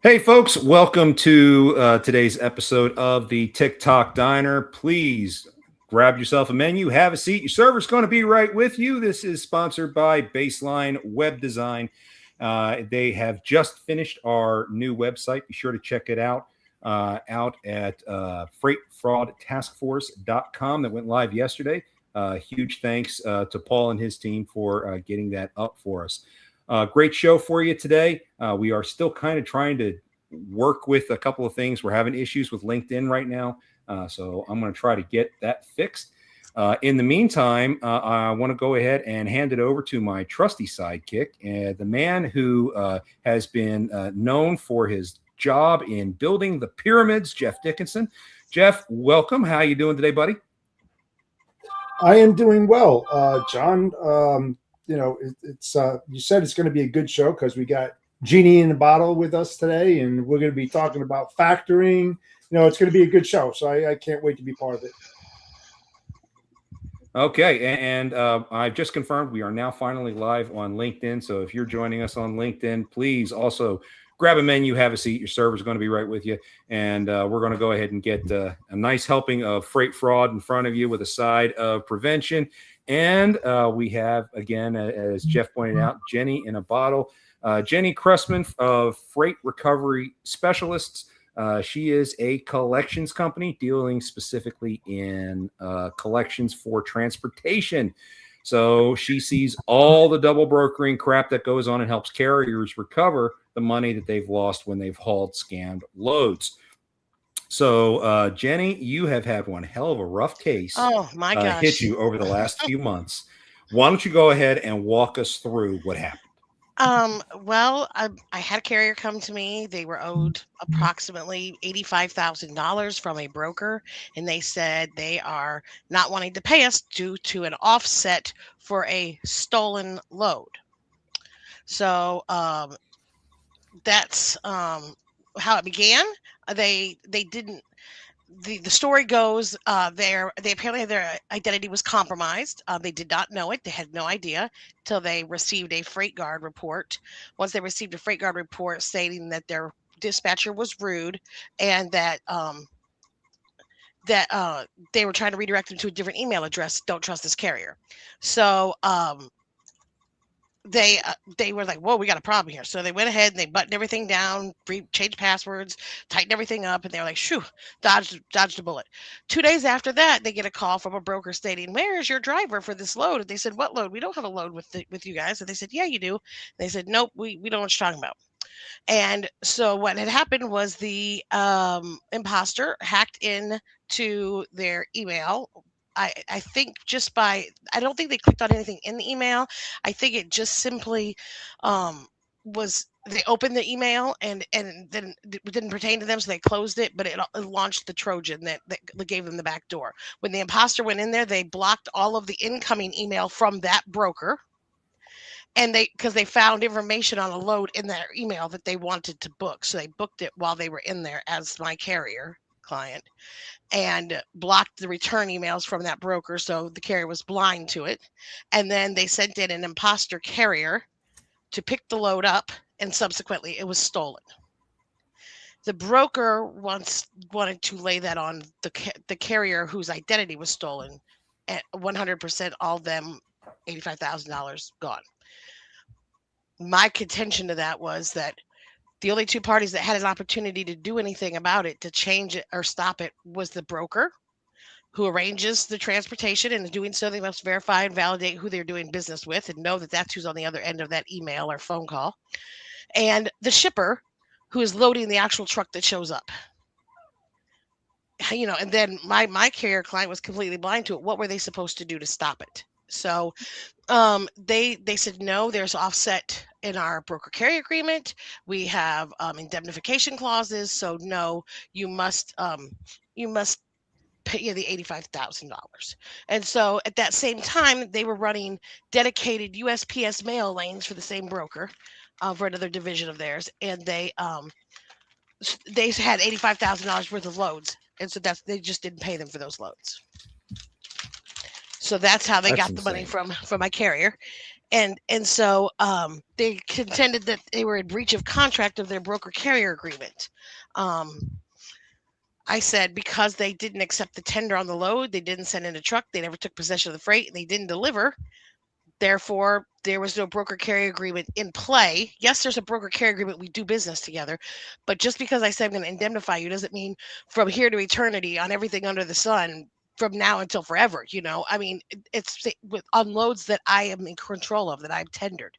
Hey, folks, welcome to today's episode of the TikTok Diner. Please grab yourself a menu, have a seat. Your server's going to be right with you. This is sponsored by Baseline Web Design. They have just finished our new website. Be sure to check it out at freightfraudtaskforce.com that went live yesterday. Huge thanks to Paul and his team for getting that up for us. Great show for you today. We are still kind of trying to work with a couple of things. We're having issues with LinkedIn right now. So I'm going to try to get that fixed. In the meantime, I want to go ahead and hand it over to my trusty sidekick, the man who has been known for his job in building the pyramids, Jeff Dickinson. Jeff, welcome. How are you doing today, buddy? I am doing well, John. It's you said it's going to be a good show because we got Jeannie in the bottle with us today, and we're going to be talking about factoring. It's going to be a good show, so I can't wait to be part of it. Okay, and I've just confirmed we are now finally live on LinkedIn. So if you're joining us on LinkedIn, please also grab a menu, have a seat. Your server's going to be right with you, and we're going to go ahead and get a nice helping of freight fraud in front of you with a side of prevention. And we have, again, as Jeff pointed out, Jenny in a bottle. Jenny Chrestman of Freight Recovery Specialists. She is a collections company dealing specifically in collections for transportation. So she sees all the double brokering crap that goes on and helps carriers recover the money that they've lost when they've hauled scammed loads. So, Jenny, you have had one hell of a rough case. Oh, my gosh. Hit you over the last few months. Why don't you go ahead and walk us through what happened? Well, I had a carrier come to me. They were owed approximately $85,000 from a broker, and they said they are not wanting to pay us due to an offset for a stolen load. So that's how it began. They didn't. The story goes they apparently their identity was compromised. They did not know it. They had no idea till they received a freight guard report. Once they received a freight guard report stating that their dispatcher was rude and that they were trying to redirect them to a different email address. Don't trust this carrier. So they were like, whoa, we got a problem here. So they went ahead and they buttoned everything down, changed passwords, tightened everything up, and they were like, shoo, dodged a bullet. 2 days after that, they get a call from a broker stating, where is your driver for this load? And they said, what load? We don't have a load with you guys. And they said, yeah, you do. And they said, nope, we don't know what you're talking about. And so what had happened was the imposter hacked into their email. I think I don't think they clicked on anything in the email. I think it just simply was they opened the email and then it didn't pertain to them, so they closed it, but it launched the Trojan that gave them the back door. When the imposter went in there, they blocked all of the incoming email from that broker. And because they found information on a load in their email that they wanted to book. So they booked it while they were in there as my carrier client and blocked the return emails from that broker. So the carrier was blind to it. And then they sent in an imposter carrier to pick the load up, and subsequently it was stolen. The broker wanted to lay that on the carrier whose identity was stolen, at 100%, all of them, $85,000 gone. My contention to that was that the only two parties that had an opportunity to do anything about it, to change it or stop it, was the broker who arranges the transportation. And in doing so, they must verify and validate who they're doing business with and know that that's who's on the other end of that email or phone call. And the shipper who is loading the actual truck that shows up. And then my carrier client was completely blind to it. What were they supposed to do to stop it? So they said, no, there's offset in our broker carrier agreement. We have indemnification clauses. So no, you must pay the $85,000. And so at that same time, they were running dedicated USPS mail lanes for the same broker for another division of theirs. And they had $85,000 worth of loads. And so they just didn't pay them for those loads. So that's how they got the money from my carrier. And so they contended that they were in breach of contract of their broker carrier agreement. I said because they didn't accept the tender on the load, they didn't send in a truck, they never took possession of the freight, and they didn't deliver. Therefore, there was no broker carrier agreement in play. Yes, there's a broker carrier agreement. We do business together. But just because I say I'm going to indemnify you doesn't mean from here to eternity on everything under the sun from now until forever. I mean, it's with unloads that I am in control of, that I've tendered.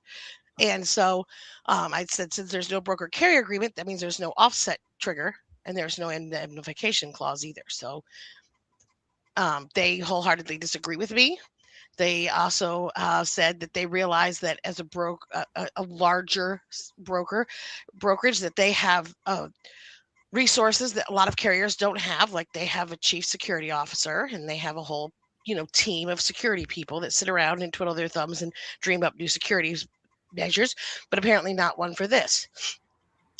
And so I said, since there's no broker carrier agreement, that means there's no offset trigger and there's no indemnification clause either. So they wholeheartedly disagree with me. They also said that they realized that as a larger brokerage, that they have resources that a lot of carriers don't have. Like they have a chief security officer, and they have a whole team of security people that sit around and twiddle their thumbs and dream up new security measures, but apparently not one for this.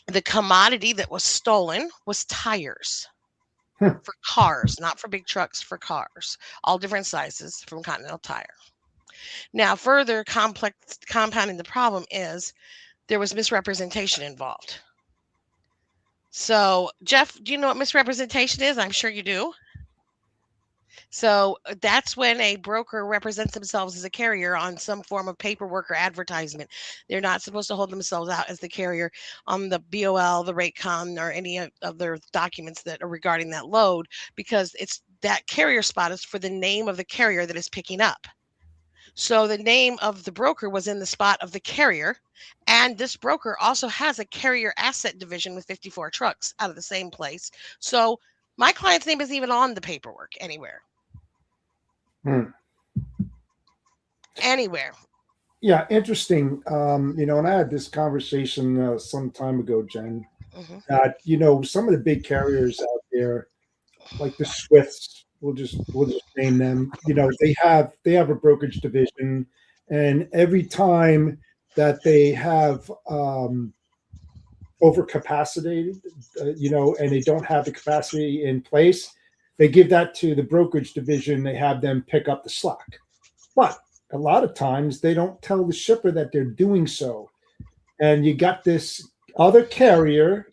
The commodity that was stolen was tires. For cars, not for big trucks, for cars, all different sizes from Continental Tire. Now, further compounding the problem is there was misrepresentation involved. So, Jeff, do you know what misrepresentation is? I'm sure you do. So that's when a broker represents themselves as a carrier on some form of paperwork or advertisement. They're not supposed to hold themselves out as the carrier on the BOL, the rate com, or any other documents that are regarding that load, because it's that carrier spot is for the name of the carrier that is picking up. So the name of the broker was in the spot of the carrier. And this broker also has a carrier asset division with 54 trucks out of the same place. So my client's name isn't even on the paperwork anywhere. Anywhere. Yeah, interesting. And I had this conversation some time ago, Jen, that, some of the big carriers out there, like the Swifts, we'll just name them, they have a brokerage division, and every time that they have overcapacitated, and they don't have the capacity in place, they give that to the brokerage division. They have them pick up the slack. But a lot of times they don't tell the shipper that they're doing so. And you got this other carrier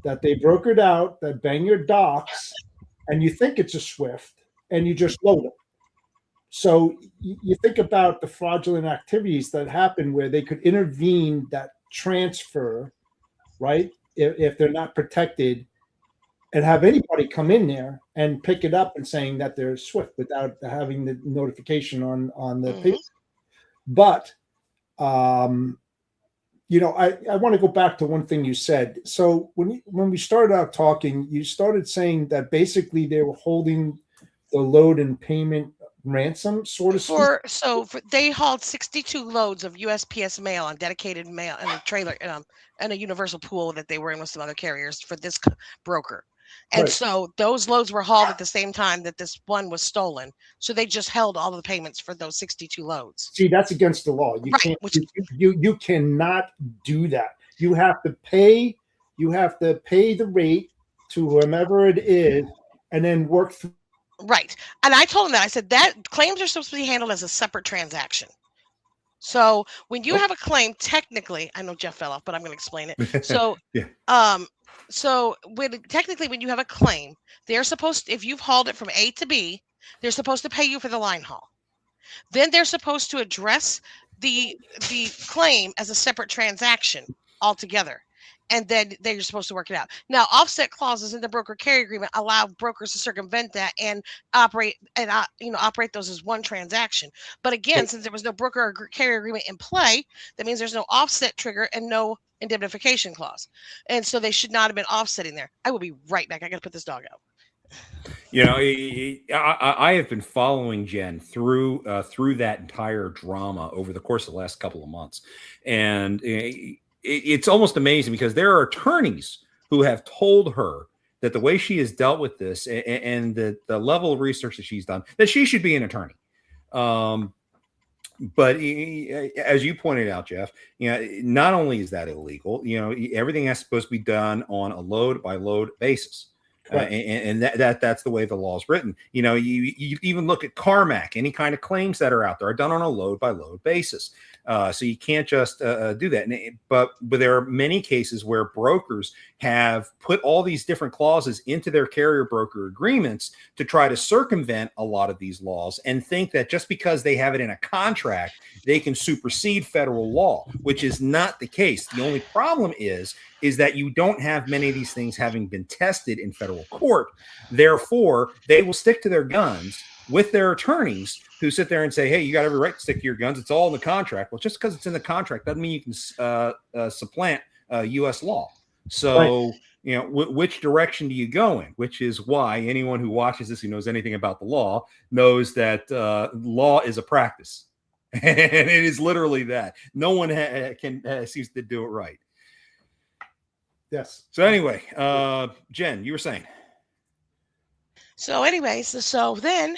that they brokered out that bang your docks, and you think it's a Swift, and you just load them. So you think about the fraudulent activities that happen where they could intervene that transfer, right? If they're not protected, and have anybody come in there and pick it up and saying that they're Swift without having the notification on the paper. But, I want to go back to one thing you said. So when we started out talking, you started saying that basically they were holding the load and payment ransom, sort of. They hauled 62 loads of USPS mail on dedicated mail in a trailer and a universal pool that they were in with some other carriers for this broker. And right. So those loads were hauled at the same time that this one was stolen. So they just held all of the payments for those 62 loads. See, that's against the law. You can't. You cannot do that. You have to pay. You have to pay the rate to whomever it is, and then work through. Right. And I told him that. I said that claims are supposed to be handled as a separate transaction. So when you have a claim, technically, I know Jeff fell off, but I'm going to explain it. So, So when you have a claim, they're supposed to, if you've hauled it from A to B, they're supposed to pay you for the line haul. Then they're supposed to address the claim as a separate transaction altogether. And then they're supposed to work it out. Now, offset clauses in the broker carrier agreement allow brokers to circumvent that and operate those as one transaction. But again, since there was no broker or carrier agreement in play, that means there's no offset trigger and no indemnification clause. And so they should not have been offsetting there. I will be right back. I got to put this dog out. I have been following Jen through that entire drama over the course of the last couple of months. And it's almost amazing because there are attorneys who have told her that the way she has dealt with this and the level of research that she's done, that she should be an attorney. But as you pointed out, Jeff, not only is that illegal, everything has supposed to be done on a load by load basis. And that's the way the law is written. You even look at Carmack, any kind of claims that are out there are done on a load by load basis. So you can't just do that. But there are many cases where brokers have put all these different clauses into their carrier broker agreements to try to circumvent a lot of these laws and think that just because they have it in a contract, they can supersede federal law, which is not the case. The only problem is that you don't have many of these things having been tested in federal court. Therefore, they will stick to their guns with their attorneys who sit there and say, hey, you got every right to stick to your guns. It's all in the contract. Well, just because it's in the contract doesn't mean you can supplant U.S. law. So, right. You know, which direction do you go in? Which is why anyone who watches this, who knows anything about the law, knows that law is a practice. And it is literally that. No one seems to do it right. Yes. So anyway, Jen, you were saying. So anyways, so then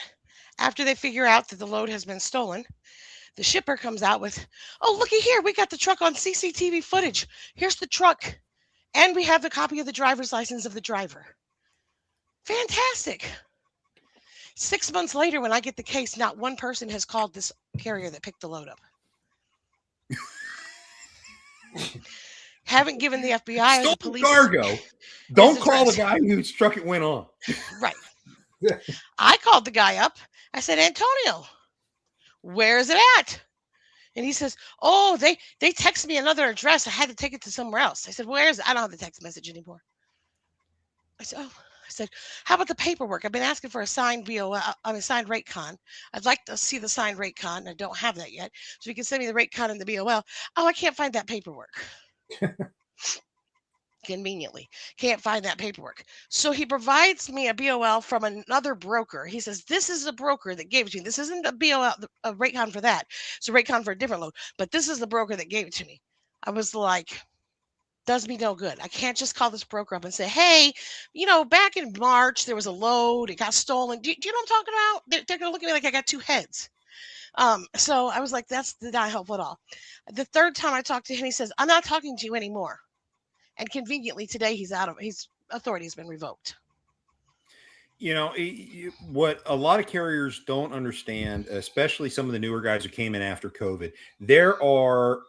after they figure out that the load has been stolen, the shipper comes out with, oh, looky here, we got the truck on CCTV footage. Here's the truck. And we have the copy of the driver's license of the driver. Fantastic. 6 months later, when I get the case, not one person has called this carrier that picked the load up. Haven't given the FBI or the police cargo. Don't call the guy whose truck it went on. Right. I called the guy up. I said, Antonio, where is it at? And he says, oh, they texted me another address. I had to take it to somewhere else. I said, where is it? I don't have the text message anymore. I said, oh. I said, how about the paperwork? I've been asking for a signed BOL, signed rate con. I'd like to see the signed rate con. I don't have that yet. So you can send me the rate con and the BOL. Oh, I can't find that paperwork. Conveniently can't find that paperwork. So he provides me a BOL from another broker. He says, this is the broker that gave it to me. This isn't a BOL, a rate con for that. It's a rate con for a different load, but this is the broker that gave it to me. I was like, does me no good. I can't just call this broker up and say, hey, you know, back in March, there was a load. It got stolen. Do you know what I'm talking about? They're going to look at me like I got two heads. So I was like, that's not helpful at all. The third time I talked to him, he says, I'm not talking to you anymore. And conveniently today, his authority has been revoked. You know, what a lot of carriers don't understand, especially some of the newer guys who came in after COVID, there are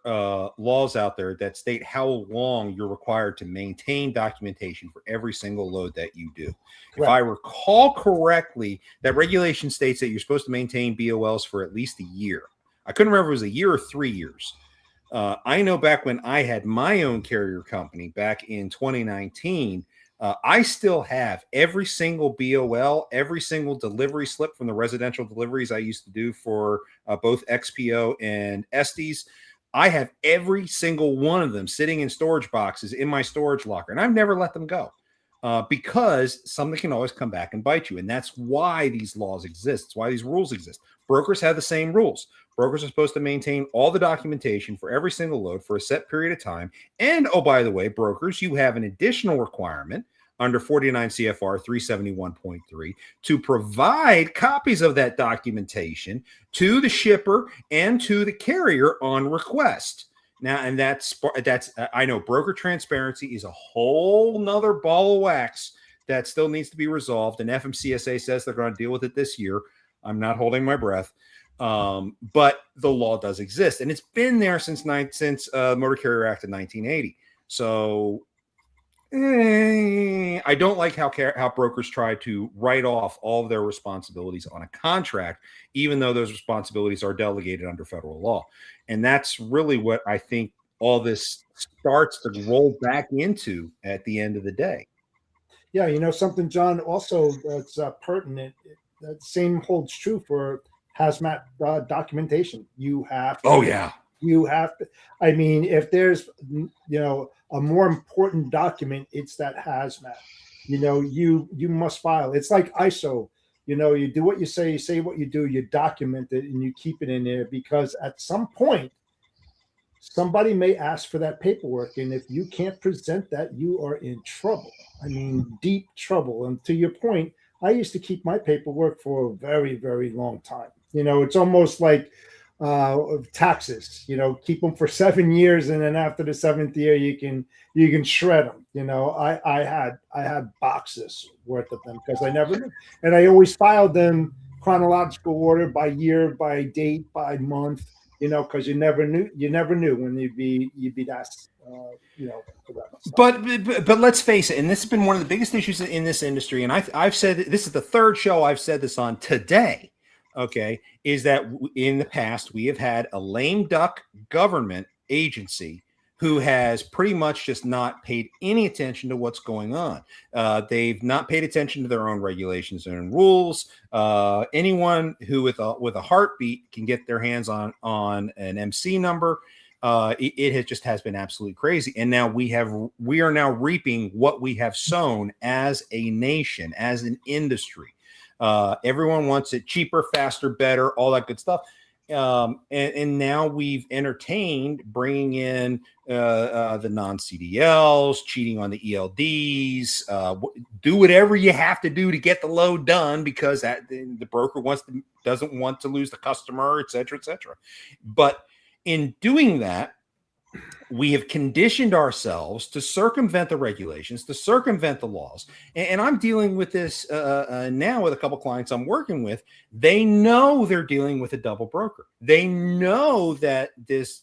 laws out there that state how long you're required to maintain documentation for every single load that you do. Right. If I recall correctly, that regulation states that you're supposed to maintain BOLs for at least a year. I couldn't remember if it was a year or 3 years. I know back when I had my own carrier company back in 2019, I still have every single BOL, every single delivery slip from the residential deliveries I used to do for both XPO and Estes. I have every single one of them sitting in storage boxes in my storage locker, and I've never let them go because something can always come back and bite you. And that's why these laws exist. It's why these rules exist. Brokers have the same rules. Brokers are supposed to maintain all the documentation for every single load for a set period of time. And, oh, by the way, brokers, you have an additional requirement under 49 CFR 371.3 to provide copies of that documentation to the shipper and to the carrier on request. Now, and that's I know broker transparency is a whole nother ball of wax that still needs to be resolved. And FMCSA says they're going to deal with it this year. I'm not holding my breath. But the law does exist, and it's been there since Motor Carrier Act of 1980. So I don't like how brokers try to write off all of their responsibilities on a contract, even though those responsibilities are delegated under federal law. And that's really what I think all this starts to roll back into at the end of the day. Yeah, you know something, John, also that's pertinent. That same holds true for hazmat documentation. You have to, you have to, I mean, if there's, you know, a more important document, it's that hazmat. You know, you must file. It's like ISO. You know, you do what you say what you do, you document it, and you keep it in there because at some point, somebody may ask for that paperwork. And if you can't present that, you are in trouble. I mean, deep trouble. And to your point, I used to keep my paperwork for a very, very long time. You know, it's almost like taxes. You know, keep them for 7 years, and then after the 7th year, you can shred them. You know, I had boxes worth of them because I never knew, and I always filed them chronological order by year, by date, by month. because you never knew when you'd be that, for that stuff. But let's face it, and this has been one of the biggest issues in this industry, and I've said this is the third show I've said this on today. Okay, is that in the past we have had a lame duck government agency who has pretty much just not paid any attention to what's going on. They've not paid attention to their own regulations and rules. Anyone who with a heartbeat can get their hands on an MC number. It has been absolutely crazy. And now we are now reaping what we have sown as a nation, as an industry. Everyone wants it cheaper, faster, better, all that good stuff. And now we've entertained bringing in the non-CDLs, cheating on the ELDs, do whatever you have to do to get the load done because the broker doesn't want to lose the customer, et cetera, et cetera. But in doing that, we have conditioned ourselves to circumvent the regulations, to circumvent the laws. And I'm dealing with this now with a couple clients I'm working with. They know they're dealing with a double broker. They know that this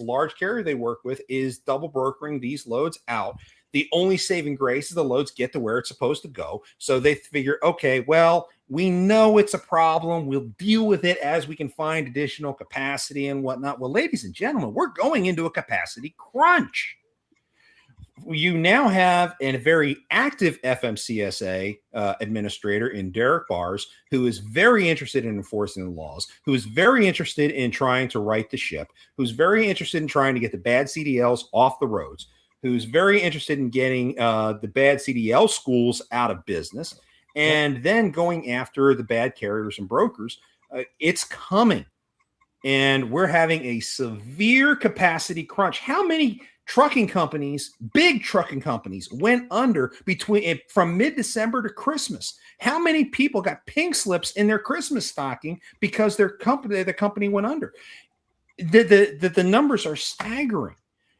large carrier they work with is double brokering these loads out. The only saving grace is the loads get to where it's supposed to go. So they figure, okay, well, we know it's a problem. We'll deal with it as we can find additional capacity and whatnot. Well, ladies and gentlemen, we're going into a capacity crunch. You now have a very active FMCSA administrator in Derek Bars, who is very interested in enforcing the laws, who is very interested in trying to right the ship, who's very interested in trying to get the bad CDLs off the roads, who's very interested in getting the bad CDL schools out of business, and then going after the bad carriers and brokers. It's coming. And we're having a severe capacity crunch. How many trucking companies, big trucking companies, went under from mid-December to Christmas? How many people got pink slips in their Christmas stocking because the company went under? The numbers are staggering.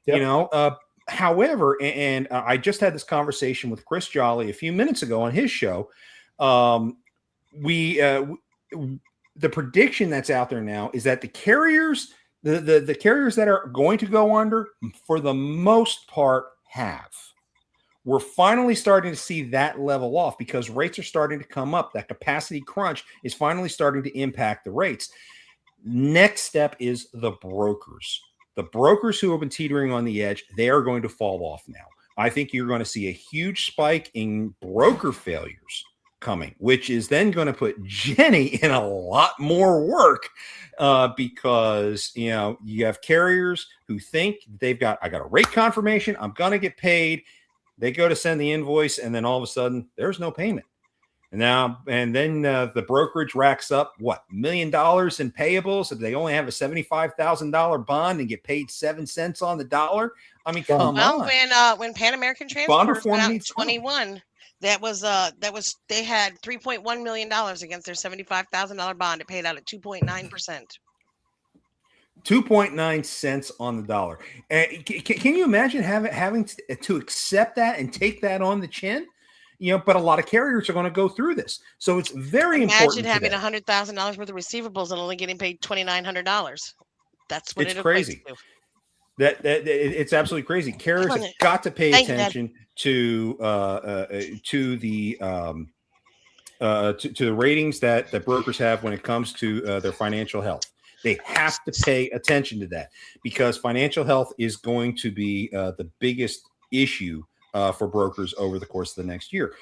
Yep. However, and I just had this conversation with Chris Jolly a few minutes ago on his show. The prediction that's out there now is that the carriers, the carriers that are going to go under, for the most part, have. We're finally starting to see that level off because rates are starting to come up. That capacity crunch is finally starting to impact the rates. Next step is the brokers. The brokers who have been teetering on the edge, they are going to fall off now. I think you're going to see a huge spike in broker failures coming, which is then going to put Jenny in a lot more work because, you have carriers who think I got a rate confirmation, I'm going to get paid. They go to send the invoice, and then all of a sudden there's no payment. And then the brokerage racks up $1 million in payables if they only have a $75,000 bond and get paid 7 cents on the dollar. I mean, come on. When Pan American Transport went out in 21, they had $3.1 million against their $75,000 bond. It paid out at 2.9%. 2.9 cents on the dollar. Can you imagine having to accept that and take that on the chin? But a lot of carriers are going to go through this. So it's very important. Imagine having $100,000 worth of receivables and only getting paid $2,900. That's what it's crazy. That it's absolutely crazy. Carriers have got to pay attention to the ratings that brokers have when it comes to their financial health. They have to pay attention to that because financial health is going to be the biggest issue for brokers over the course of the next year.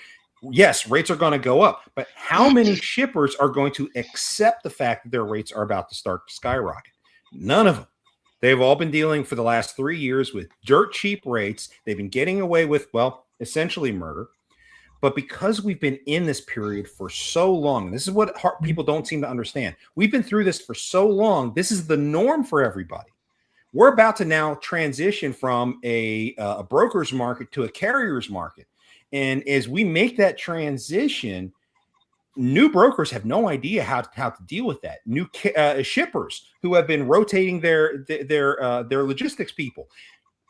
Yes, rates are going to go up, but how many shippers are going to accept the fact that their rates are about to start to skyrocket? None of them. They've all been dealing for the last 3 years with dirt cheap rates. They've been getting away with, essentially murder. But because we've been in this period for so long, and this is what people don't seem to understand. We've been through this for so long. This is the norm for everybody. We're about to now transition from a broker's market to a carrier's market. And as we make that transition, new brokers have no idea how to deal with that. New shippers who have been rotating their logistics people,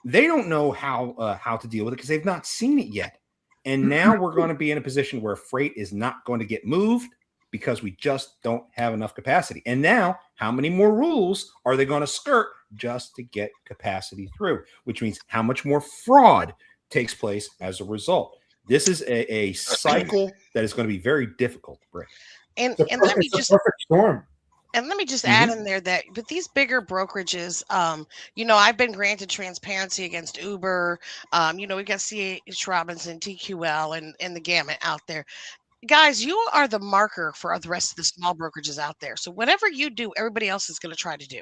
they don't know how to deal with it because they've not seen it yet. And now we're going to be in a position where freight is not going to get moved. because we just don't have enough capacity. And now, how many more rules are they going to skirt just to get capacity through? Which means how much more fraud takes place as a result. This is a cycle that is going to be very difficult to break. And It's let me a just perfect storm. add in there that with these bigger brokerages, I've been granted transparency against Uber. We've got C.H. Robinson, TQL, and the gamut out there. Guys, you are the marker for the rest of the small brokerages out there. So whatever you do, everybody else is going to try to do.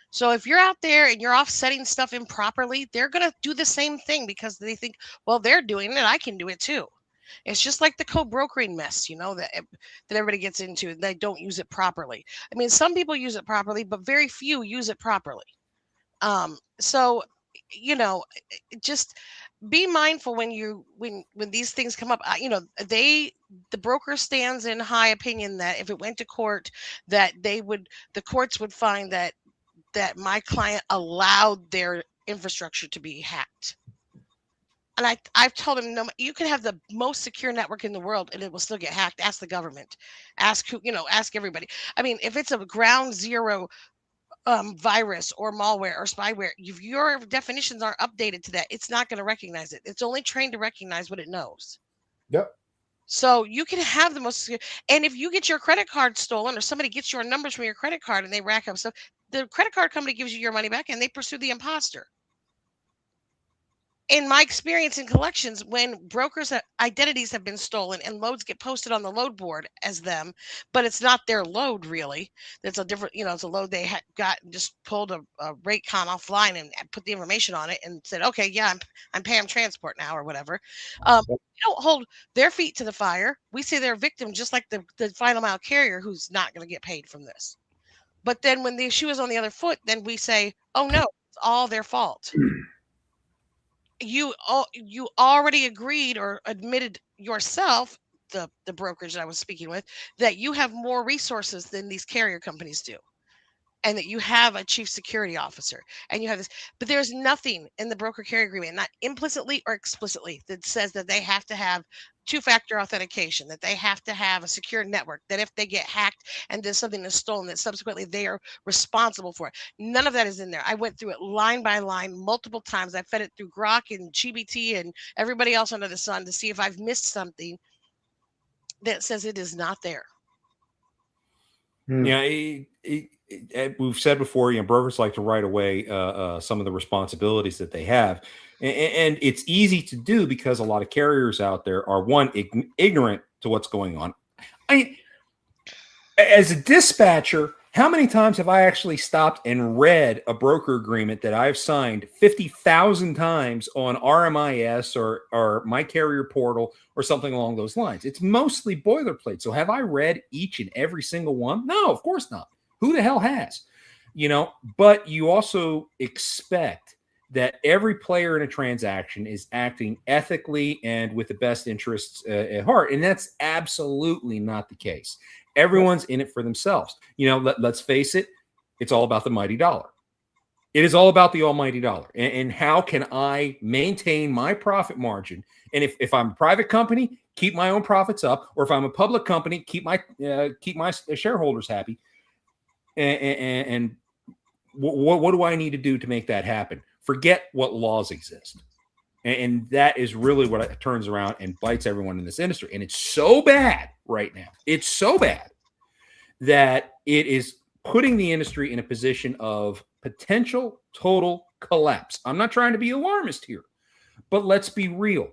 So if you're out there and you're offsetting stuff improperly, they're going to do the same thing because they think, well, they're doing it, I can do it too. It's just like the co-brokering mess, that everybody gets into. They don't use it properly. I mean, some people use it properly, but very few use it properly. So, just be mindful when these things come up. The broker stands in high opinion that if it went to court, that the courts would find that my client allowed their infrastructure to be hacked. And I've told him, no, you can have the most secure network in the world and it will still get hacked. Ask the government, ask everybody. I mean, if it's a ground zero virus or malware or spyware, if your definitions aren't updated to that, it's not going to recognize it. It's only trained to recognize what it knows. Yep. So you can have the most secure, and if you get your credit card stolen or somebody gets your numbers from your credit card and they rack up stuff, the credit card company gives you your money back and they pursue the imposter. In my experience in collections, when brokers' identities have been stolen and loads get posted on the load board as them, but it's not their load really. It's a different, it's a load they got and just pulled a rate con offline and put the information on it and said, okay, yeah, I'm Pam Transport now or whatever. We don't hold their feet to the fire. We say they're a victim, just like the final mile carrier who's not going to get paid from this. But then when the shoe is on the other foot, then we say, oh no, it's all their fault. You already agreed or admitted yourself, the brokerage that I was speaking with, that you have more resources than these carrier companies do, and that you have a chief security officer and you have this, but there's nothing in the broker carrier agreement, not implicitly or explicitly, that says that they have to have two-factor authentication, that they have to have a secure network, that if they get hacked and then something is stolen, that subsequently they are responsible for it. None of that is in there. I went through it line by line multiple times. I fed it through Grok and GBT and everybody else under the sun to see if I've missed something that says it is not there. Yeah, we've said before, brokers like to write away some of the responsibilities that they have. And it's easy to do because a lot of carriers out there are, one, ignorant to what's going on. As a dispatcher, how many times have I actually stopped and read a broker agreement that I've signed 50,000 times on RMIS or my carrier portal or something along those lines? It's mostly boilerplate. So have I read each and every single one? No, of course not. Who the hell has? But you also expect that every player in a transaction is acting ethically and with the best interests at heart. And that's absolutely not the case. Everyone's in it for themselves. Let's face it. It's all about the mighty dollar. It is all about the almighty dollar. And how can I maintain my profit margin? And if I'm a private company, keep my own profits up. Or if I'm a public company, keep my shareholders happy. And what do I need to do to make that happen? Forget what laws exist. And that is really what turns around and bites everyone in this industry. And it's so bad right now. It's so bad that it is putting the industry in a position of potential total collapse. I'm not trying to be alarmist here, but let's be real.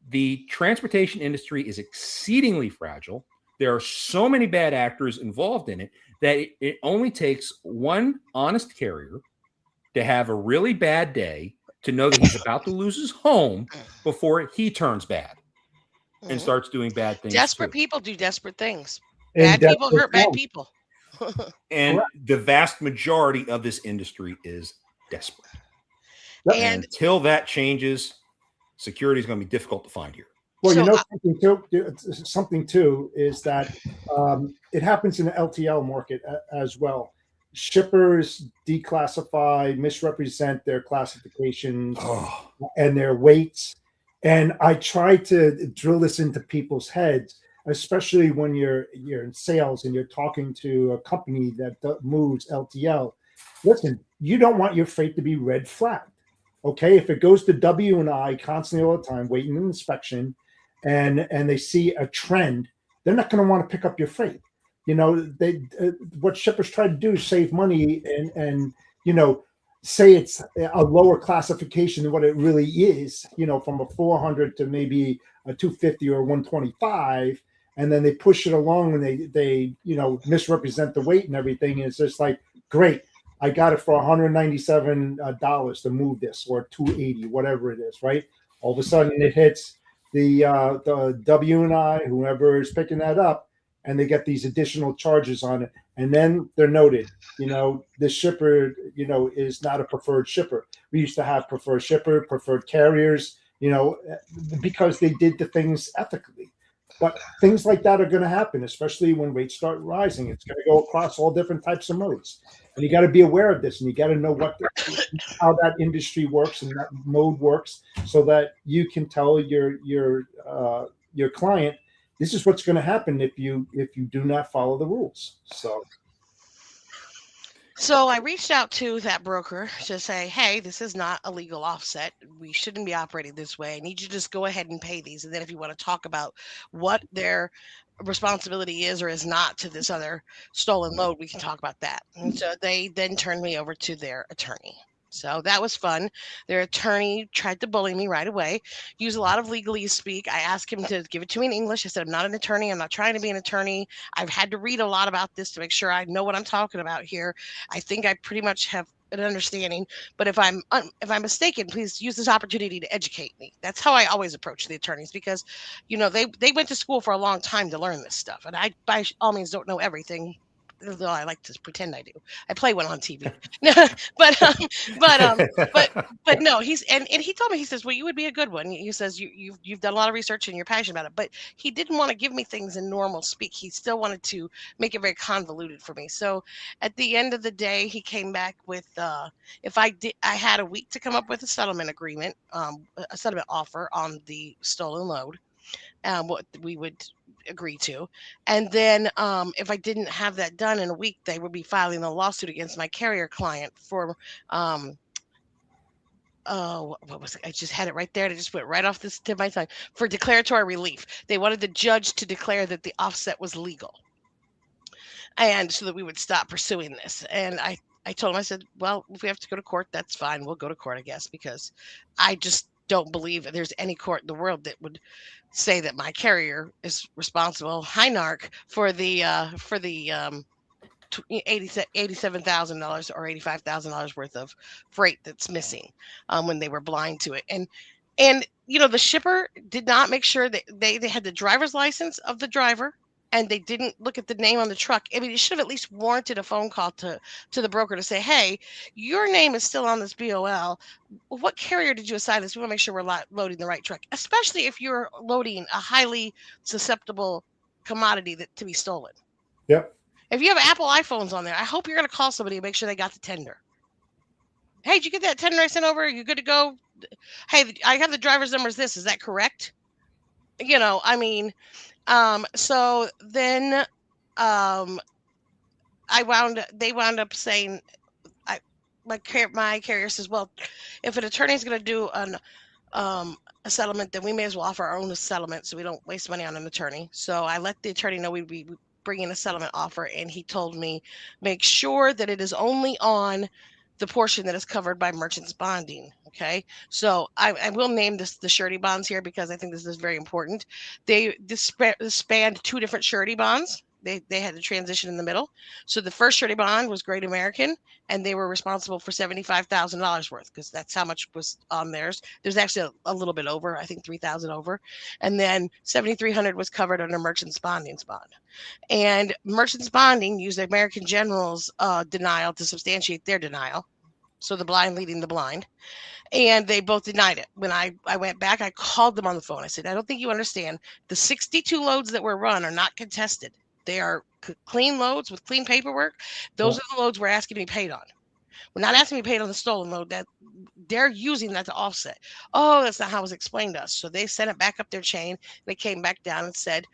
The transportation industry is exceedingly fragile. There are so many bad actors involved in it that it only takes one honest carrier to have a really bad day to know that he's about to lose his home before he turns bad and starts doing bad things. Desperate people do desperate things. Bad people hurt bad people. And the vast majority of this industry is desperate. And until that changes, security is going to be difficult to find here. Well, something too is that it happens in the LTL market as well. Shippers declassify, misrepresent their classifications and their weights. And I try to drill this into people's heads. especially when you're in sales and you're talking to a company that moves LTL. Listen, you don't want your freight to be red flagged. Okay, if it goes to W and I constantly all the time, waiting an inspection, and they see a trend, they're not going to want to pick up your freight. They what shippers try to do is save money and say it's a lower classification than what it really is. From a 400 to maybe a 250 or 125, and then they push it along and they misrepresent the weight and everything. And it's just like, great, I got it for $197 to move this, or 280, whatever it is, right? All of a sudden it hits the W and I, whoever is picking that up, and they get these additional charges on it, and then they're noted. The shipper, is not a preferred shipper. We used to have preferred shipper, preferred carriers, because they did the things ethically. But things like that are going to happen, especially when rates start rising. It's going to go across all different types of modes, and you got to be aware of this, and you got to know how that industry works and that mode works, so that you can tell your client, this is what's going to happen if you do not follow the rules. So I reached out to that broker to say, hey, this is not a legal offset. We shouldn't be operating this way. I need you to just go ahead and pay these. And then if you want to talk about what their responsibility is or is not to this other stolen load, we can talk about that. And so they then turned me over to their attorney. So that was fun. Their attorney tried to bully me right away, use a lot of legalese speak. I asked him to give it to me in English. I said, I'm not an attorney. I'm not trying to be an attorney. I've had to read a lot about this to make sure I know what I'm talking about here. I think I pretty much have an understanding, but if I'm mistaken, please use this opportunity to educate me. That's how I always approach the attorneys, because they went to school for a long time to learn this stuff, and I by all means don't know everything, although I like to pretend I do. I play one on TV. but but um but no, and he told me, he says, well, you would be a good one. He says you've done a lot of research and you're passionate about it. But he didn't want to give me things in normal speak. He still wanted to make it very convoluted for me. So at the end of the day, he came back with if I had a week to come up with a settlement agreement, a settlement offer on the stolen load, what we would agree to. And then if I didn't have that done in a week, they would be filing a lawsuit against my carrier client for oh, what was it? I just had it right there. And it just went right off this tip of my tongue, for declaratory relief. They wanted the judge to declare that the offset was legal, and so that we would stop pursuing this. And I told him, I said, well, if we have to go to court, that's fine. We'll go to court, I guess, because I just don't believe that there's any court in the world that would say that my carrier is responsible, Hynarch, for the $87,000 or $85,000 worth of freight that's missing, when they were blind to it. And the shipper did not make sure that they had the driver's license of the driver, and they didn't look at the name on the truck. I mean, it should have at least warranted a phone call to the broker to say, hey, your name is still on this BOL. What carrier did you assign this? We want to make sure we're loading the right truck, especially if you're loading a highly susceptible commodity to be stolen. Yep. If you have Apple iPhones on there, I hope you're going to call somebody and make sure they got the tender. Hey, did you get that tender I sent over? Are you good to go? Hey, I have the driver's number. Is that correct? I mean, so then they wound up saying, my carrier says, well, if an attorney is going to do a settlement, then we may as well offer our own settlement so we don't waste money on an attorney. So I let the attorney know we'd be bringing a settlement offer, and he told me, make sure that it is only on the portion that is covered by merchant's bonding. Okay, so I will name this the surety bonds here, because I think this is very important. This spanned two different surety bonds. They had a transition in the middle. So the first surety bond was Great American, and they were responsible for $75,000 worth, because that's how much was on theirs. There's actually a little bit over, I think 3,000 over. And then 7,300 was covered under merchant's bonding bond. And merchant's bonding used American General's denial to substantiate their denial. So the blind leading the blind. And they both denied it. When I went back, I called them on the phone. I said, I don't think you understand. The 62 loads that were run are not contested. They are clean loads with clean paperwork. Those are the loads we're asking to be paid on. We're not asking to be paid on the stolen load. That they're using that to offset. Oh, that's not how it was explained to us. So they sent it back up their chain. They came back down and said,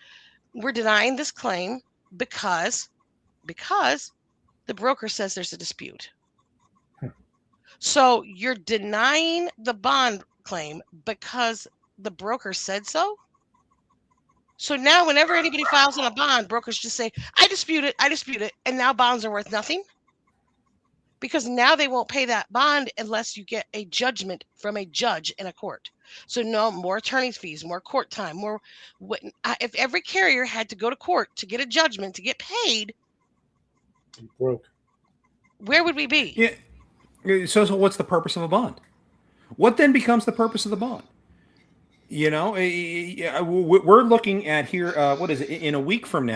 we're denying this claim because the broker says there's a dispute. So you're denying the bond claim because the broker said so. So now whenever anybody files on a bond, brokers just say, I dispute it, and now bonds are worth nothing. Because now they won't pay that bond unless you get a judgment from a judge in a court. So no more attorney's fees, more court time, more. If every carrier had to go to court to get a judgment to get paid, Broke. where would we be? Yeah. So what's the purpose of a bond? What then becomes the purpose of the bond? We're looking at here. What is it? In a week from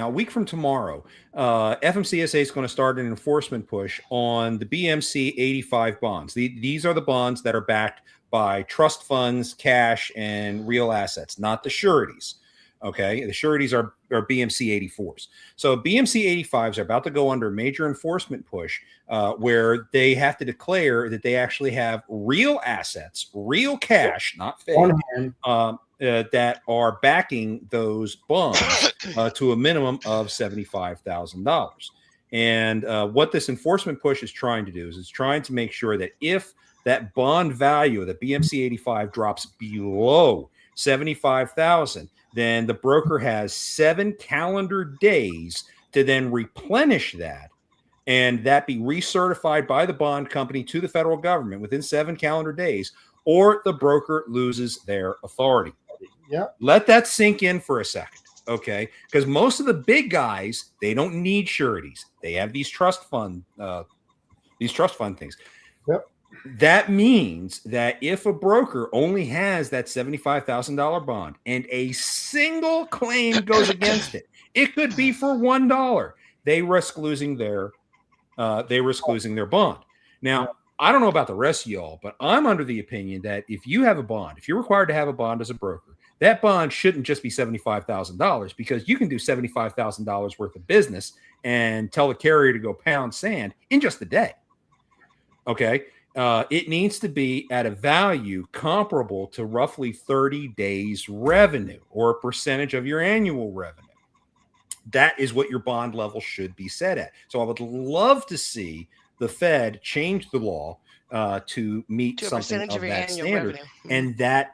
tomorrow, FMCSA is going to start an enforcement push on the BMC 85 bonds. These are the bonds that are backed by trust funds, cash, and real assets, not the sureties. Okay, the sureties are BMC 84s. So BMC 85s are about to go under a major enforcement push where they have to declare that they actually have real assets, real cash, not fake, that are backing those bonds to a minimum of $75,000. And what this enforcement push is trying to do is it's trying to make sure that if that bond value of the BMC 85 drops below 75,000, then the broker has 7 calendar days to then replenish that, and that be recertified by the bond company to the federal government within 7 calendar days, or the broker loses their authority. Yeah. Let that sink in for a second, okay? Because most of the big guys, they don't need sureties. They have these trust fund things. Yep. That means that if a broker only has that $75,000 bond and a single claim goes against it, it could be for $1. They risk losing their bond. Now, I don't know about the rest of y'all, but I'm under the opinion that if you have a bond, if you're required to have a bond as a broker, that bond shouldn't just be $75,000, because you can do $75,000 worth of business and tell the carrier to go pound sand in just a day. Okay. It needs to be at a value comparable to roughly 30 days revenue, or a percentage of your annual revenue. That is what your bond level should be set at. So I would love to see the Fed change the law to meet something of that standard. And that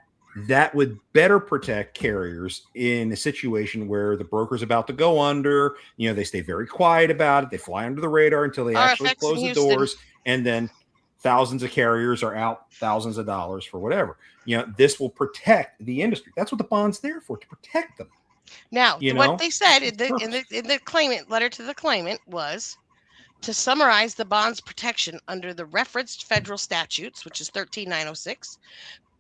would better protect carriers in a situation where the broker's about to go under. They stay very quiet about it. They fly under the radar until they actually close the doors, and then thousands of carriers are out thousands of dollars for whatever. This will protect the industry. That's what the bond's there for, to protect them. Now, what they said in the claimant letter to the claimant was to summarize the bond's protection under the referenced federal statutes, which is 13906.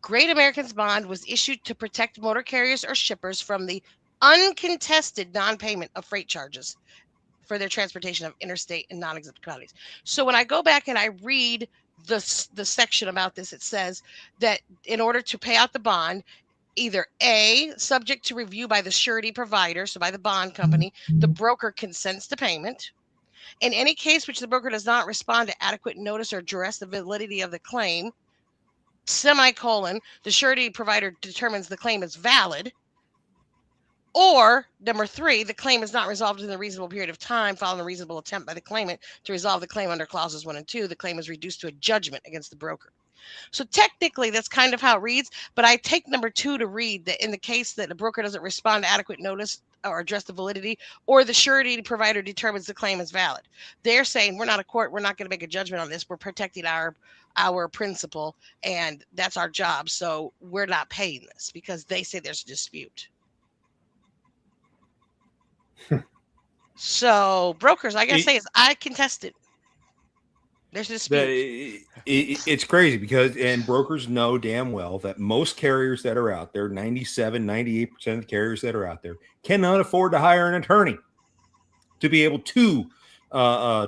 Great American's bond was issued to protect motor carriers or shippers from the uncontested non-payment of freight charges for their transportation of interstate and non-exempt commodities. So when I go back and I read the section about this, it says that in order to pay out the bond, either A, subject to review by the surety provider, so by the bond company, the broker consents to payment. In any case which the broker does not respond to adequate notice or address the validity of the claim, semicolon, the surety provider determines the claim is valid. Or number 3, the claim is not resolved in a reasonable period of time following a reasonable attempt by the claimant to resolve the claim under clauses 1 and 2. The claim is reduced to a judgment against the broker. So technically, that's kind of how it reads. But I take number 2 to read that in the case that the broker doesn't respond to adequate notice or address the validity, or the surety provider determines the claim is valid. They're saying we're not a court. We're not going to make a judgment on this. We're protecting our principal, and that's our job. So we're not paying this because they say there's a dispute. So brokers, like I say, is I contested. There's a dispute. It's crazy because, and brokers know damn well that most carriers that are out there, 97, 98% of the carriers that are out there, cannot afford to hire an attorney to be able to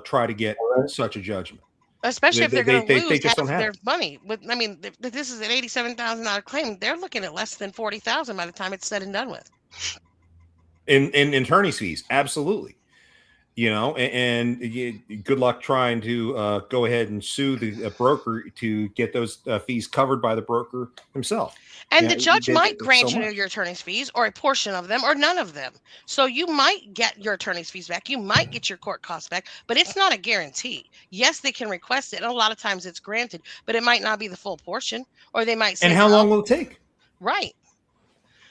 try to get such a judgment. Especially if they're going to lose half of their money. I mean, if this is an $87,000 claim, they're looking at less than $40,000 by the time it's said and done with. In attorney's fees, absolutely. Good luck trying to go ahead and sue the broker to get those fees covered by the broker himself. And the judge might It's so grant you much. your attorney's fees or a portion of them or none of them. So you might get your attorney's fees back. You might get your court costs back, but it's not a guarantee. Yes, they can request it. And a lot of times it's granted, but it might not be the full portion. Or they might say, And how long will it take? Right.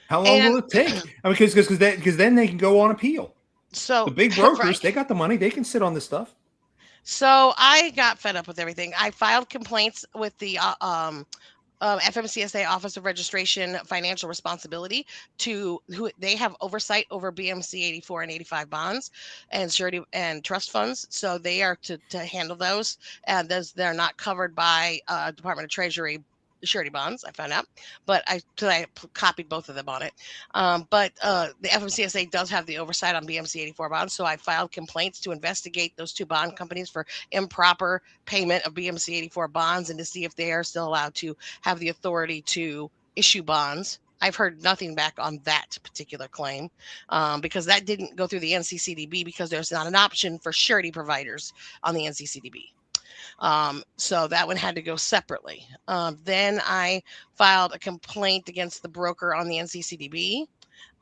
How long And will it take? I mean, because then they can go on appeal. so The big brokers, right. they got the money. They can sit on this stuff. So I got fed up with everything. I filed complaints with the FMCSA Office of Registration Financial Responsibility to who they have oversight over BMC 84 and 85 bonds and surety and trust funds. So they are to handle those. And they're not covered by Department of Treasury surety bonds, I found out, but I copied both of them on it. But the FMCSA does have the oversight on BMC 84 bonds. So I filed complaints to investigate those two bond companies for improper payment of BMC 84 bonds and to see if they are still allowed to have the authority to issue bonds. I've heard nothing back on that particular claim because that didn't go through the NCCDB because there's not an option for surety providers on the NCCDB. So that one had to go separately. Then I filed a complaint against the broker on the NCCDB.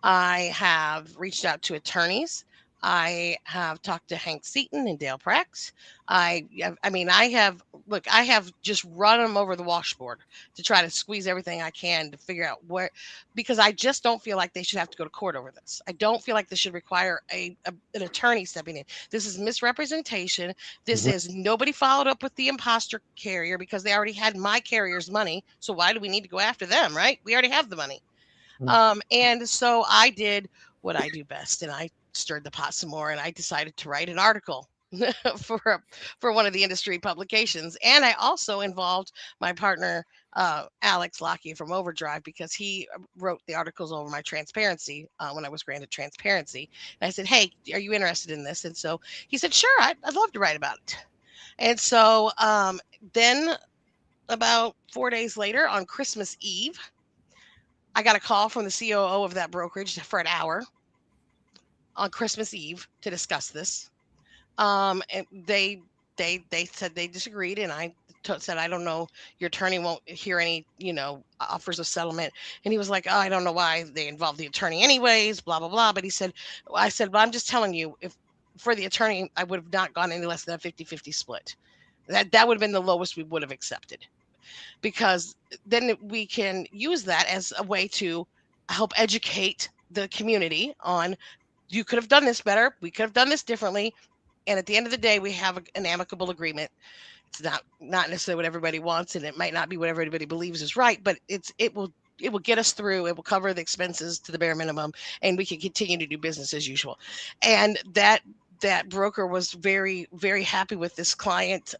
I have reached out to attorneys. I have talked to Hank Seaton and Dale Prax. I have just run them over the washboard to try to squeeze everything I can to figure out where, because I just don't feel like they should have to go to court over this. I don't feel like this should require an attorney stepping in. This is misrepresentation. This is nobody followed up with the imposter carrier because they already had my carrier's money. So why do we need to go after them, right? We already have the money. And so I did what I do best, and I stirred the pot some more, and I decided to write an article for one of the industry publications. And I also involved my partner Alex Lockheed from Overdrive because he wrote the articles over my transparency when I was granted transparency. And I said, "Hey, are you interested in this?" And so he said, "Sure, I'd love to write about it." And so then about 4 days later, on Christmas Eve, I got a call from the COO of that brokerage for an hour on Christmas Eve to discuss this. And they said they disagreed, and I said, "I don't know. Your attorney won't hear any, offers of settlement." And he was like, "Oh, I don't know why they involved the attorney, anyways." Blah blah blah. But I said, "But I'm just telling you, if for the attorney, I would have not gone any less than a 50-50 split. That would have been the lowest we would have accepted." Because then we can use that as a way to help educate the community on, you could have done this better, we could have done this differently, and at the end of the day we have an amicable agreement. It's not necessarily what everybody wants, and it might not be what everybody believes is right, but it will get us through. It will cover the expenses to the bare minimum, and we can continue to do business as usual. And that broker was very, very happy with this client,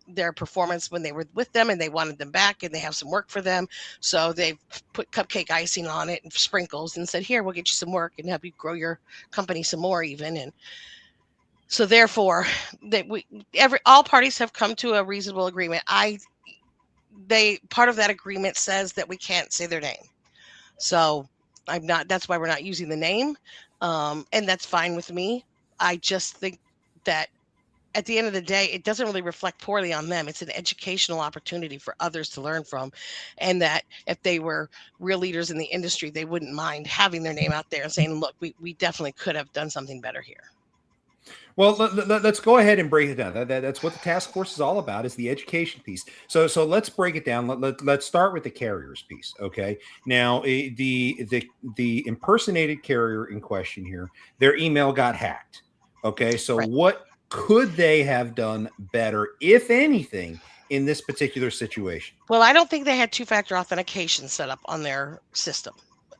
their performance when they were with them, and they wanted them back, and they have some work for them. So they put cupcake icing on it and sprinkles and said, "Here, we'll get you some work and help you grow your company some more even." And so therefore all parties have come to a reasonable agreement. Part of that agreement says that we can't say their name. So that's why we're not using the name. And that's fine with me. I just think that at the end of the day, it doesn't really reflect poorly on them. It's an educational opportunity for others to learn from. And that if they were real leaders in the industry, they wouldn't mind having their name out there and saying, "Look, we definitely could have done something better here." Well, let's go ahead and break it down. That's what the task force is all about, is the education piece. So let's break it down. Let's start with the carriers piece. Okay. Now, the impersonated carrier in question here, their email got hacked. Okay. So Right. What could they have done better, if anything, in this particular situation? Well, I don't think they had two-factor authentication set up on their system.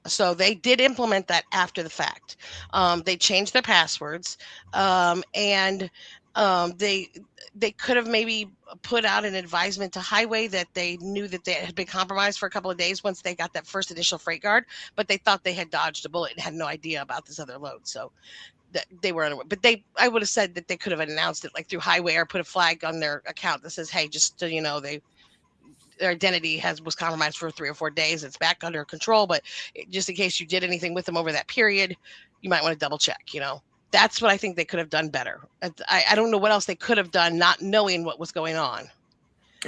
So they did implement that after the fact. They changed their passwords, and they could have maybe put out an advisement to Highway that they knew that they had been compromised for a couple of days once they got that first initial freight guard, but they thought they had dodged a bullet and had no idea about this other load. So that they were unaware. But I would have said that they could have announced it like through Highway or put a flag on their account that says, "Hey, just so you know, their identity was compromised for 3 or 4 days. It's back under control, but just in case you did anything with them over that period, you might want to double check." That's what I think they could have done better. I don't know what else they could have done, not knowing what was going on.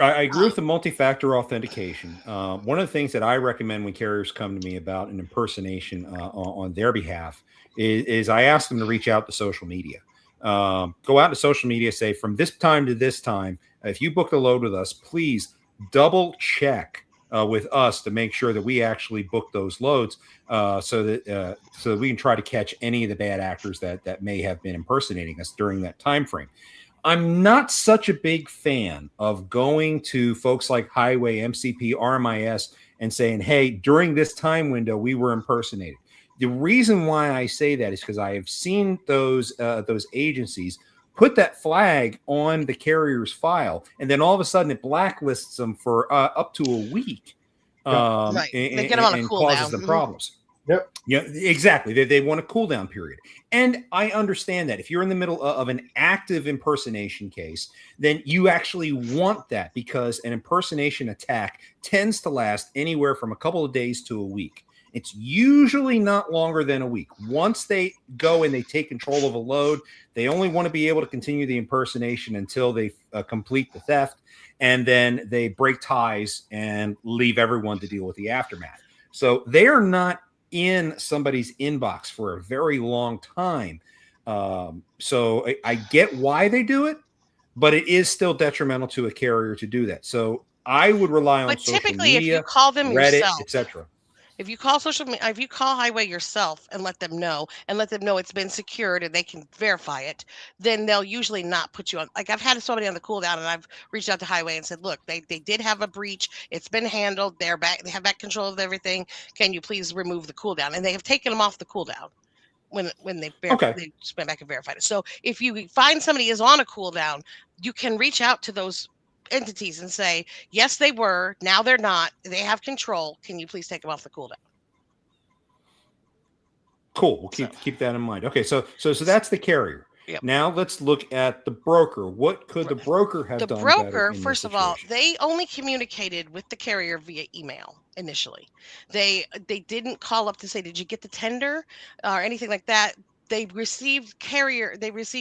I agree with the multi-factor authentication. One of the things that I recommend when carriers come to me about an impersonation on their behalf is I ask them to reach out to social media. Go out to social media, say from this time to this time, if you booked a load with us, please double check with us to make sure that we actually book those loads so that we can try to catch any of the bad actors that may have been impersonating us during that time frame. I'm not such a big fan of going to folks like Highway, MCP, RMIS, and saying, hey, during this time window, we were impersonated. The reason why I say that is because I have seen those agencies put that flag on the carrier's file, and then all of a sudden it blacklists them for up to a week, Right. They get them on a and cool causes down. them problems. Yep. Yeah, exactly. They want a cool down period. And I understand that if you're in the middle of an active impersonation case, then you actually want that because an impersonation attack tends to last anywhere from a couple of days to a week. It's usually not longer than a week. Once they go and they take control of a load, they only want to be able to continue the impersonation until they complete the theft. And then they break ties and leave everyone to deal with the aftermath. So they are not in somebody's inbox for a very long time. So I get why they do it, but it is still detrimental to a carrier to do that. So I would rely on social typically, media, if you call them Reddit, yourself, etc. if you call if you call Highway yourself and let them know it's been secured and they can verify it, then they'll usually not put you on. Like I've had somebody on the cooldown and I've reached out to Highway and said, look, they did have a breach. It's been handled. They're back. They have back control of everything. Can you please remove the cooldown? And they have taken them off the cooldown when they just went back and verified it. So if you find somebody is on a cooldown, you can reach out to those entities and say, yes, they were. Now they're not. They have control. Can you please take them off the cooldown? Cool. We'll keep that in mind. Okay, so that's the carrier. Yep. Now let's look at the broker. What could the broker have done? The broker, first of all, they only communicated with the carrier via email initially. They didn't call up to say, did you get the tender or anything like that. They received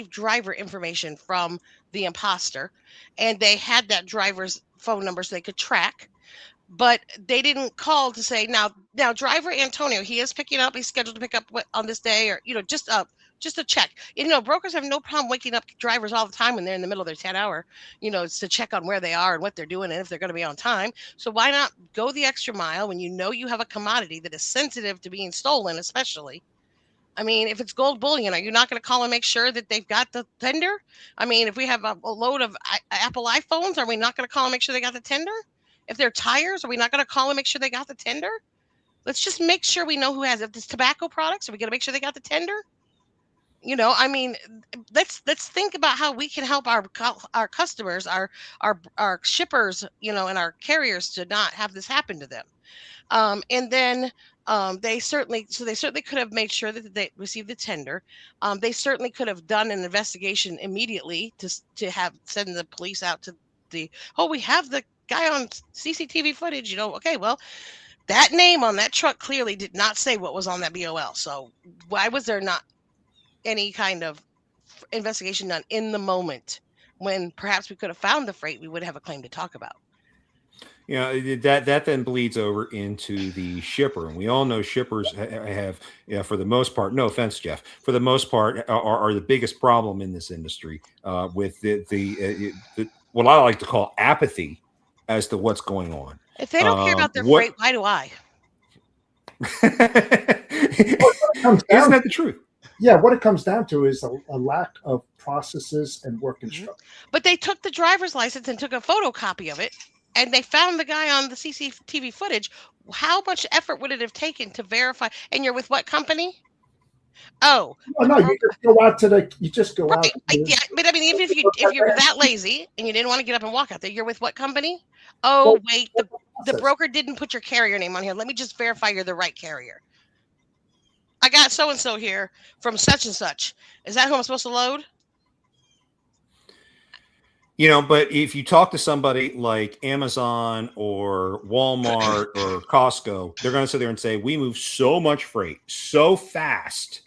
driver information from the imposter, and they had that driver's phone number so they could track. But they didn't call to say, now driver Antonio, he is picking up, he's scheduled to pick up on this day, or just a check. Brokers have no problem waking up drivers all the time when they're in the middle of their 10-hour, to check on where they are and what they're doing and if they're going to be on time. So why not go the extra mile when you have a commodity that is sensitive to being stolen, especially? I mean, if it's gold bullion, are you not going to call and make sure that they've got the tender? I mean, if we have a load of Apple iPhones, are we not going to call and make sure they got the tender? If they're tires, are we not going to call and make sure they got the tender? Let's just make sure we know who has it. If it's tobacco products, are we going to make sure they got the tender? I mean, let's think about how we can help our customers, our shippers, and our carriers to not have this happen to them. And then they certainly could have made sure that they received the tender. They certainly could have done an investigation immediately to send the police out to we have the guy on CCTV footage. Okay, well, that name on that truck clearly did not say what was on that BOL. So why was there not any kind of investigation done in the moment when perhaps we could have found the freight? We would have a claim to talk about. That then bleeds over into the shipper, and we all know shippers have, for the most part, no offense, Jeff, for the most part, are the biggest problem in this industry with the what I like to call apathy as to what's going on. If they don't care about their freight, why do I? Isn't that the truth? Yeah, what it comes down to is a lack of processes and work instructions. But they took the driver's license and took a photocopy of it, and they found the guy on the CCTV footage. How much effort would it have taken to verify? And you're with what company? Oh, no, you just go out to the. You just go out. Yeah, but I mean, even if you're that lazy and you didn't want to get up and walk out there, you're with what company? Oh, wait, the broker didn't put your carrier name on here. Let me just verify you're the right carrier. I got so and so here from such and such. Is that who I'm supposed to load? But if you talk to somebody like Amazon or Walmart or Costco, they're going to sit there and say, we move so much freight so fast,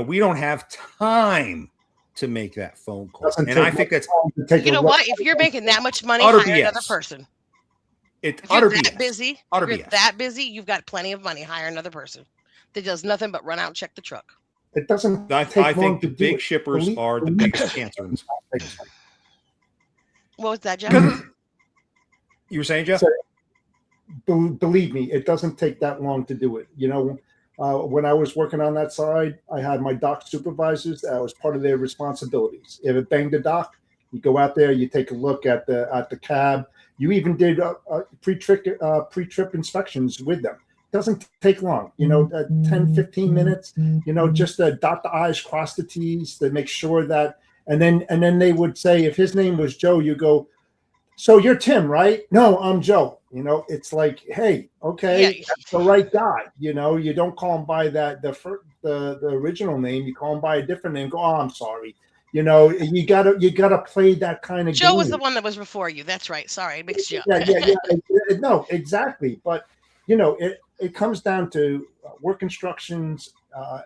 we don't have time to make that phone call. Doesn't And take I think much that's time to take You a know look. what? If you're making that much money, Utter hire another BS. person. it's If you're utter that BS. busy, Utter if you're BS. that busy, you've got plenty of money. Hire another person that does nothing but run out and check the truck. It doesn't I take long think the to do big it. shippers are the biggest cancer in this industry. What was that, Jeff? Because you were saying, Jeff? So, believe me, it doesn't take that long to do it. When I was working on that side, I had my dock supervisors. That was part of their responsibilities. If it banged the dock, you go out there, you take a look at the cab. You even did pre-trip inspections with them. It doesn't take long, 10, 15 minutes, just to dot the I's, cross the T's, to make sure that, and then they would say, if his name was Joe, you go, so you're Tim, right? No, I'm Joe. It's like, hey, okay, Yeah. that's the right guy. You don't call him by the original name. You call him by a different name. Go, oh, I'm sorry. You gotta play that kind of Joe game. was the one that was before you. That's right. Sorry, I mixed you up. Yeah. No, exactly. But it comes down to work instructions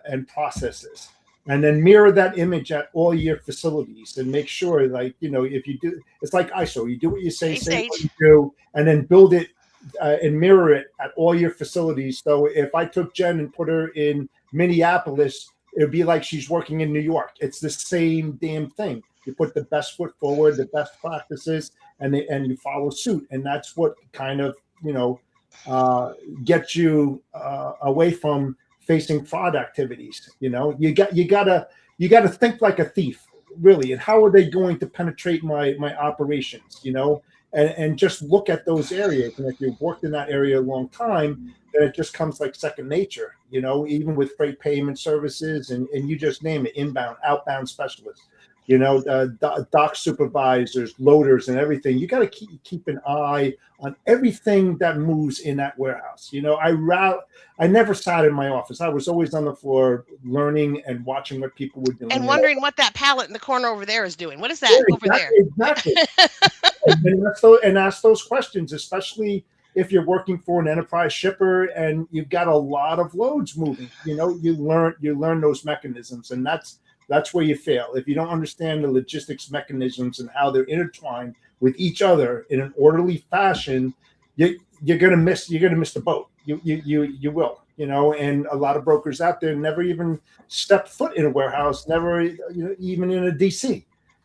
and processes, and then mirror that image at all your facilities, and make sure, if you do, it's like ISO. You do what you say what you do, and then build it and mirror it at all your facilities. So if I took Jen and put her in Minneapolis, it would be like she's working in New York. It's the same damn thing. You put the best foot forward, the best practices, and you follow suit, and that's what kind of gets you away from facing fraud activities. You gotta think like a thief, really. And how are they going to penetrate my operations? And just look at those areas. And if you've worked in that area a long time, then it just comes like second nature. Even with freight payment services, and you just name it, inbound, outbound specialists. Dock supervisors, loaders, and everything. You got to keep an eye on everything that moves in that warehouse. I never sat in my office. I was always on the floor learning and watching what people were doing. And wondering what that pallet in the corner over there is doing. What is that over there? Exactly. and ask those questions, especially if you're working for an enterprise shipper and you've got a lot of loads moving. You learn those mechanisms, and that's where you fail. If you don't understand the logistics mechanisms and how they're intertwined with each other in an orderly fashion, you're gonna miss the boat. You will. And a lot of brokers out there never even step foot in a warehouse, never even in a DC.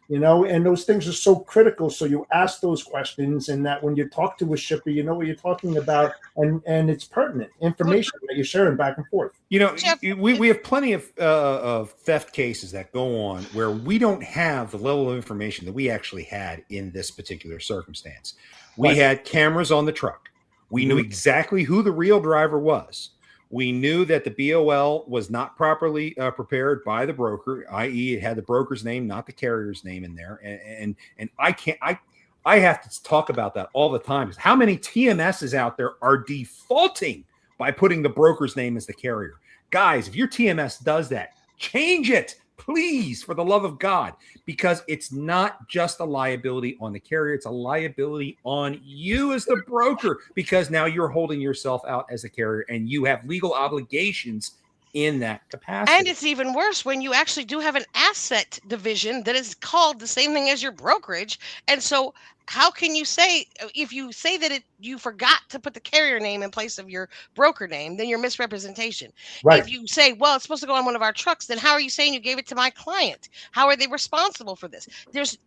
And those things are so critical. So you ask those questions, and that when you talk to a shipper, you know what you're talking about, and it's pertinent information that you're sharing back and forth. Jeff, we have plenty of theft cases that go on where we don't have the level of information that we actually had in this particular circumstance. We had cameras on the truck. We knew exactly who the real driver was. We knew that the BOL was not properly prepared by the broker, i.e., it had the broker's name, not the carrier's name in there. And I have to talk about that all the time. Because how many TMSs out there are defaulting by putting the broker's name as the carrier? Guys, if your TMS does that, change it, please, for the love of God, because it's not just a liability on the carrier. It's a liability on you as the broker, because now you're holding yourself out as a carrier and you have legal obligations in that capacity. And it's even worse when you actually do have an asset division that is called the same thing as your brokerage. And so how can you say, if you say that you forgot to put the carrier name in place of your broker name, then you're misrepresentation. Right. If you say, well, it's supposed to go on one of our trucks, then how are you saying you gave it to my client? How are they responsible for this? There's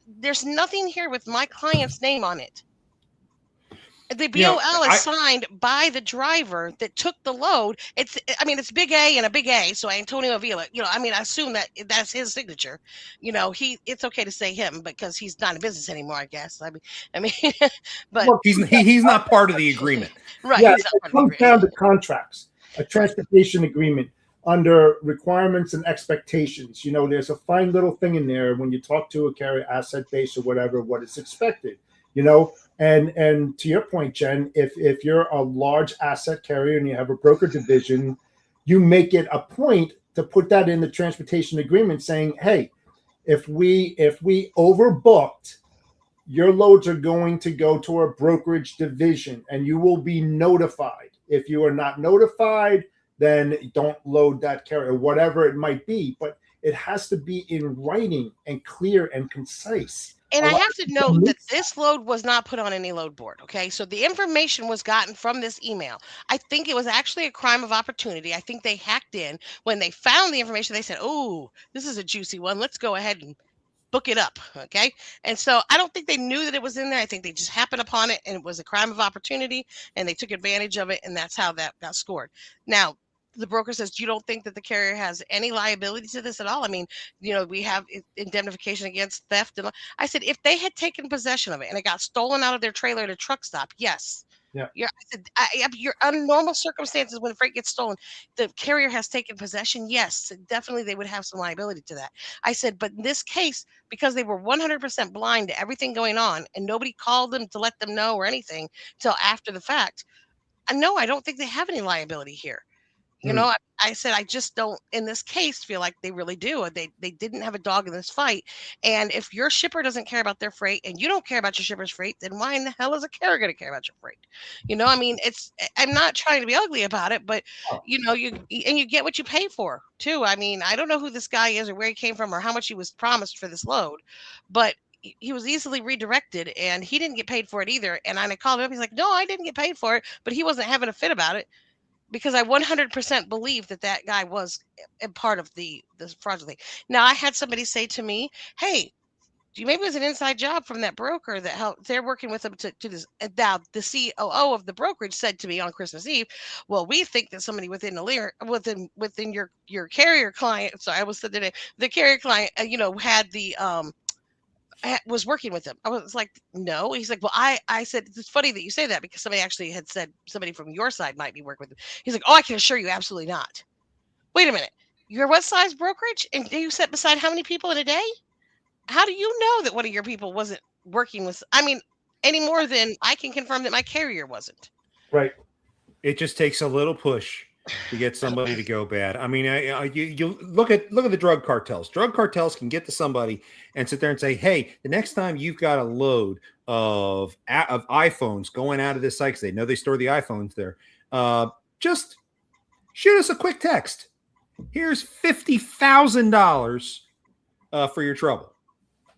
nothing here with my client's name on it. The BOL is signed by the driver that took the load. It's big A and a big A. So Antonio Avila, I assume that that's his signature. It's okay to say him because he's not in business anymore, I guess. But he's not part of the agreement. Right. Yeah, it comes down to contracts, a transportation agreement under requirements and expectations. There's a fine little thing in there when you talk to a carrier, asset base or whatever, what is expected. And to your point, Jen, if you're a large asset carrier and you have a broker division, you make it a point to put that in the transportation agreement saying, hey, if we overbooked, your loads are going to go to our brokerage division and you will be notified. If you are not notified, then don't load that carrier, whatever it might be. But it has to be in writing and clear and concise. And A I lot have of to people note that miss this load was not put on any load board. Okay. So the information was gotten from this email. I think it was actually a crime of opportunity. I think they hacked in. When they found the information, they said, oh, this is a juicy one. Let's go ahead and book it up. Okay. And so I don't think they knew that it was in there. I think they just happened upon it and it was a crime of opportunity and they took advantage of it. And that's how that got scored. Now, the broker says, you don't think that the carrier has any liability to this at all? I mean, we have indemnification against theft. And I said, if they had taken possession of it and it got stolen out of their trailer at a truck stop, yes. Yeah. I said, you're under normal circumstances when freight gets stolen, the carrier has taken possession. Yes, definitely they would have some liability to that. I said, but in this case, because they were 100% blind to everything going on and nobody called them to let them know or anything till after the fact, no, I don't think they have any liability here. Hmm. I said I just don't in this case feel like they really do. They didn't have a dog in this fight. And if your shipper doesn't care about their freight and you don't care about your shipper's freight, then why in the hell is a carrier going to care about your freight? I mean, I'm not trying to be ugly about it, but Oh, you get what you pay for too. I mean, I don't know who this guy is or where he came from or how much he was promised for this load, but he was easily redirected and he didn't get paid for it either. And I called him up. He's like, no, I didn't get paid for it, but he wasn't having a fit about it because I 100% believe that that guy was a part of the fraudulent. Now I had somebody say to me, "Hey, do you maybe it was an inside job from that broker that helped? They're working with them to this." And now the COO of the brokerage said to me on Christmas Eve, "Well, we think that somebody within your carrier client." So I was said today the carrier client, had the was working with him. I was like, no. He's like, well, I said, it's funny that you say that because somebody actually had said somebody from your side might be working with him. He's like, oh, I can assure you, absolutely not. Wait a minute. You're what size brokerage? And you sit beside how many people in a day? How do you know that one of your people wasn't working with, I mean, any more than I can confirm that my carrier wasn't? right. It just takes a little push to get somebody to go bad. I mean, you look at the drug cartels. Drug cartels can get to somebody and sit there and say, "Hey, the next time you've got a load of iPhones going out of this site, because they know they store the iPhones there, just shoot us a quick text. Here's $50,000 for your trouble."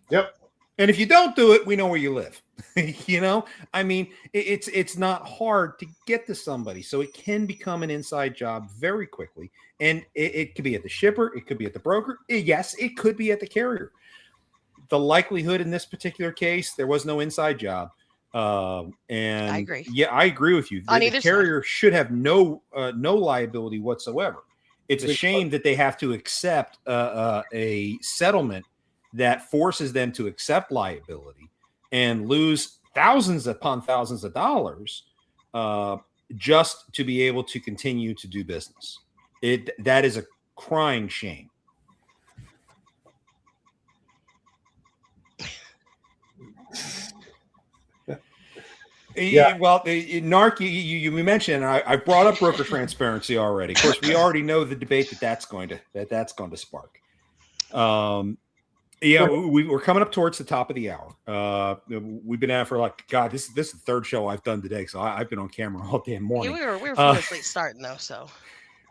Yep. And if you don't do it, we know where you live. I mean, it's not hard to get to somebody. So it can become an inside job very quickly. And it could be at the shipper. It could be at the broker. Yes, it could be at the carrier. The likelihood in this particular case, there was no inside job. And I agree. Yeah, I agree with you. On The either carrier should have no liability whatsoever. It's a shame that they have to accept a settlement that forces them to accept liability and lose thousands upon thousands of dollars just to be able to continue to do business. That is a crying shame. Yeah. Well, Narc, you mentioned I brought up broker transparency already. Of course, we already know the debate that's going to spark. Yeah, we're coming up towards the top of the hour. We've been at it for this is the third show I've done today, so I've been on camera all damn morning. Yeah, we were falling late starting though, so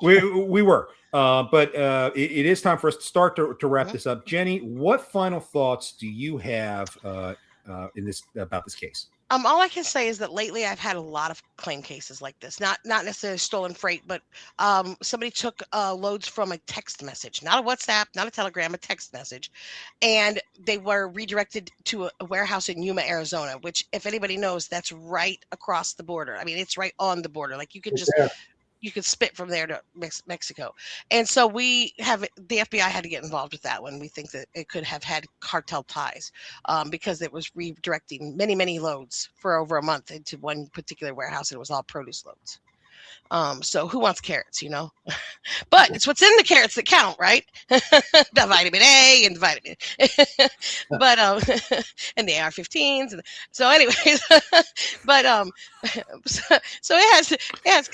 we were, but it is time for us to start to wrap this up. Jenny, what final thoughts do you have about this case? All I can say is that lately I've had a lot of claim cases like this. Not necessarily stolen freight, but somebody took loads from a text message, not a WhatsApp, not a Telegram, a text message, and they were redirected to a warehouse in Yuma, Arizona. Which, if anybody knows, that's right across the border. I mean, it's right on the border. Like you could just. You could spit from there to Mexico. And so the FBI had to get involved with that one. We think that it could have had cartel ties because it was redirecting many, many loads for over a month into one particular warehouse. And it was all produce loads. So who wants carrots, but it's what's in the carrots that count, right? The vitamin A and the vitamin, but, and the AR-15s. And so anyways, but, so it has,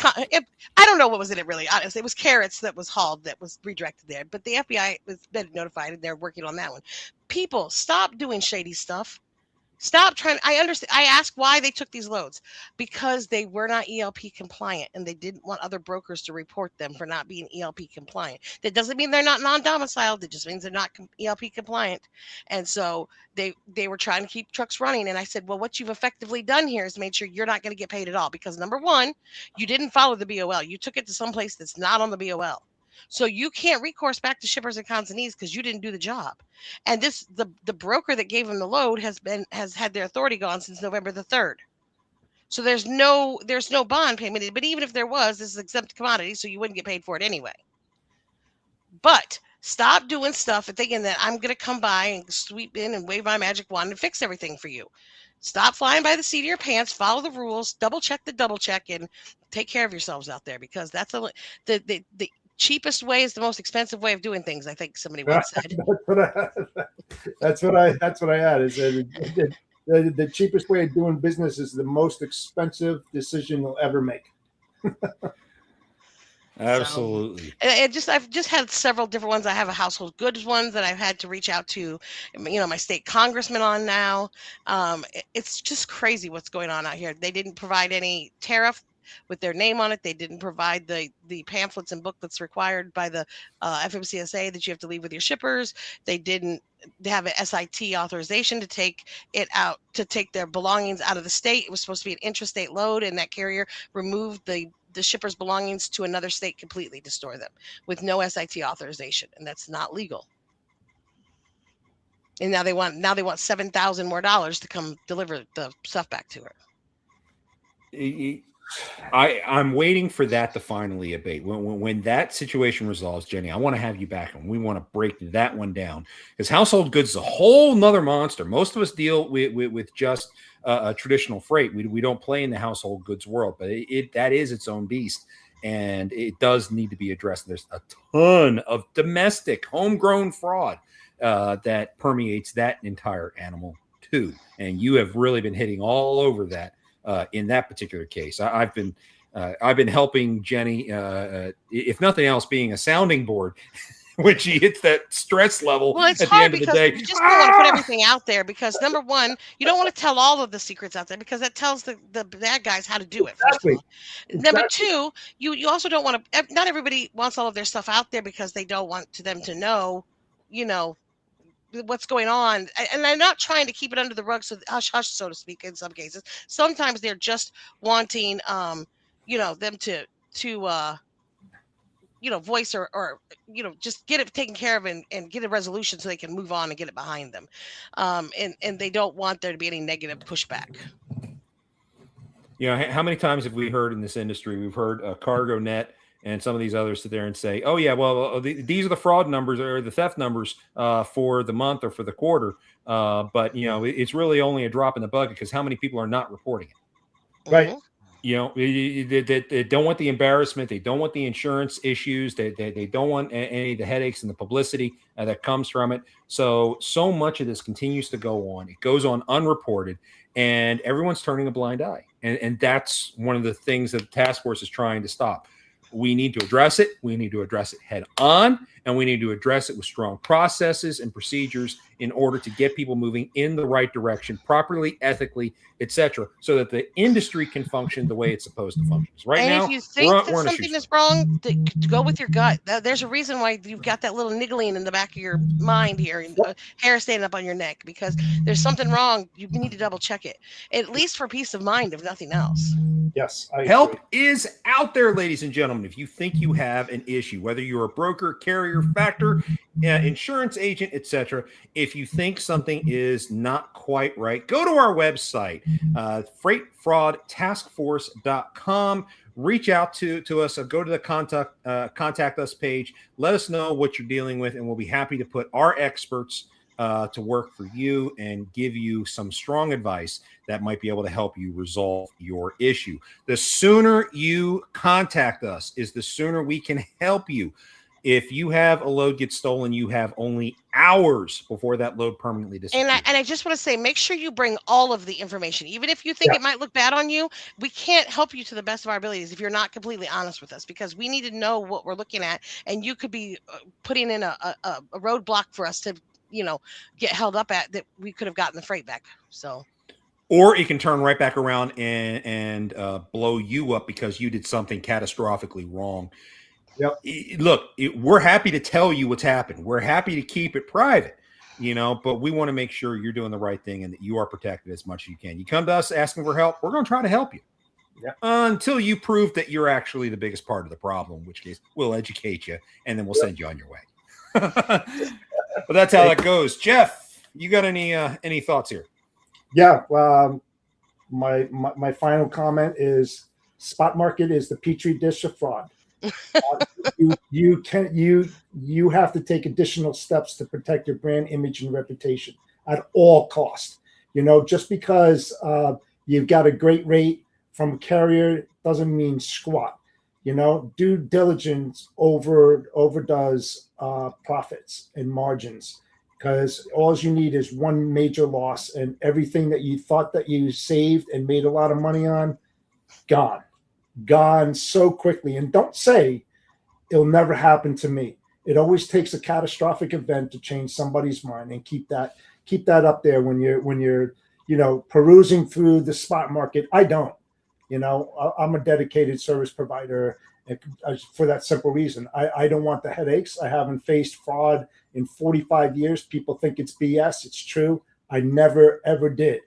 I don't know what was in it really, honestly. It was carrots that was hauled, that was redirected there, but the FBI has been notified and they're working on that one. People, stop doing shady stuff. Stop trying. I understand. I asked why they took these loads because they were not ELP compliant and they didn't want other brokers to report them for not being ELP compliant. That doesn't mean they're not non-domiciled. It just means they're not ELP compliant. And so they were trying to keep trucks running. And I said, well, what you've effectively done here is made sure you're not going to get paid at all because number one, you didn't follow the BOL. You took it to some place that's not on the BOL. So you can't recourse back to shippers and consignees because you didn't do the job. And the broker that gave them the load has had their authority gone since November the 3rd. So there's no bond payment. But even if there was, this is exempt commodity, so you wouldn't get paid for it anyway. But stop doing stuff and thinking that I'm gonna come by and sweep in and wave my magic wand and fix everything for you. Stop flying by the seat of your pants, follow the rules, double check, and take care of yourselves out there because that's the cheapest way is the most expensive way of doing things. I think somebody once said. That's what I had. Is that the cheapest way of doing business is the most expensive decision you'll ever make. Absolutely. So, I've just had several different ones. I have a household goods ones that I've had to reach out to, my state congressman on now. It's just crazy what's going on out here. They didn't provide any tariff with their name on it. They didn't provide the pamphlets and booklets required by the FMCSA that you have to leave with your shippers. They didn't have an SIT authorization to take their belongings out of the state. It was supposed to be an intrastate load, and that carrier removed the shipper's belongings to another state completely to store them with no SIT authorization, and that's not legal. And now they want $7,000 more to come deliver the stuff back to her. I'm waiting for that to finally abate. When that situation resolves, Jenny, I want to have you back and we want to break that one down because household goods is a whole nother monster. Most of us deal with just traditional freight. We don't play in the household goods world, but that is its own beast. And it does need to be addressed. There's a ton of domestic homegrown fraud that permeates that entire animal too. And you have really been hitting all over that. In that particular case, I've been helping Jenny, if nothing else, being a sounding board when she hits that stress level. Well, it's at hard the end because of the day. you just don't want to put everything out there because number one, you don't want to tell all of the secrets out there because that tells the bad guys how to do it. Exactly. Number two, you also don't want to. Not everybody wants all of their stuff out there because they don't want them to know, what's going on. And I'm not trying to keep it under the rug, so hush hush, so to speak. In some cases, sometimes they're just wanting, them to voice or just get it taken care of and get a resolution so they can move on and get it behind them. And they don't want there to be any negative pushback. How many times have we heard in this industry? We've heard CargoNet and some of these others sit there and say, oh, yeah, well, these are the fraud numbers or the theft numbers for the month or for the quarter. But, it's really only a drop in the bucket because how many people are not reporting it? Right. Mm-hmm. They don't want the embarrassment. They don't want the insurance issues. They don't want any of the headaches and the publicity that comes from it. So much of this continues to go on. It goes on unreported, and everyone's turning a blind eye. And that's one of the things that the task force is trying to stop. We need to address it. We need to address it head on, and we need to address it with strong processes and procedures in order to get people moving in the right direction, properly, ethically, etc., so that the industry can function the way it's supposed to function. Right and now, if you think that something is wrong, to go with your gut. There's a reason why you've got that little niggling in the back of your mind here, and hair standing up on your neck, because there's something wrong. You need to double check it, at least for peace of mind, if nothing else. Yes. Help is out there, ladies and gentlemen. If you think you have an issue, whether you're a broker, carrier, factor, insurance agent, etc., if you think something is not quite right, go to our website, freightfraudtaskforce.com. Reach out to us. Go to the contact us page. Let us know what you're dealing with, and we'll be happy to put our experts to work for you and give you some strong advice that might be able to help you resolve your issue. The sooner you contact us is the sooner we can help you. If you have a load get stolen, you have only hours before that load permanently disappears. And I just want to say, make sure you bring all of the information. Even if you think it might look bad on you, we can't help you to the best of our abilities if you're not completely honest with us, because we need to know what we're looking at. And you could be putting in a roadblock for us to, get held up at that we could have gotten the freight back. So Or it can turn right back around and blow you up because you did something catastrophically wrong. Yep. Look, we're happy to tell you what's happened. We're happy to keep it private, but we want to make sure you're doing the right thing and that you are protected as much as you can. You come to us asking for help, we're going to try to help you. Yep. Until you prove that you're actually the biggest part of the problem, in which case we'll educate you and then we'll send you on your way. But that's how that goes. Jeff, you got any thoughts here? Yeah. My final comment is spot market is the petri dish of fraud. You have to take additional steps to protect your brand image and reputation at all costs. Just because you've got a great rate from a carrier doesn't mean squat. Due diligence overdoes profits and margins, because all you need is one major loss and everything that you thought that you saved and made a lot of money on, gone so quickly. And don't say it'll never happen to me. It always takes a catastrophic event to change somebody's mind, and keep that up there when you're perusing through the spot market. I don't. I'm a dedicated service provider for that simple reason. I don't want the headaches. I haven't faced fraud in 45 years. People think it's BS. It's true. I never, ever did,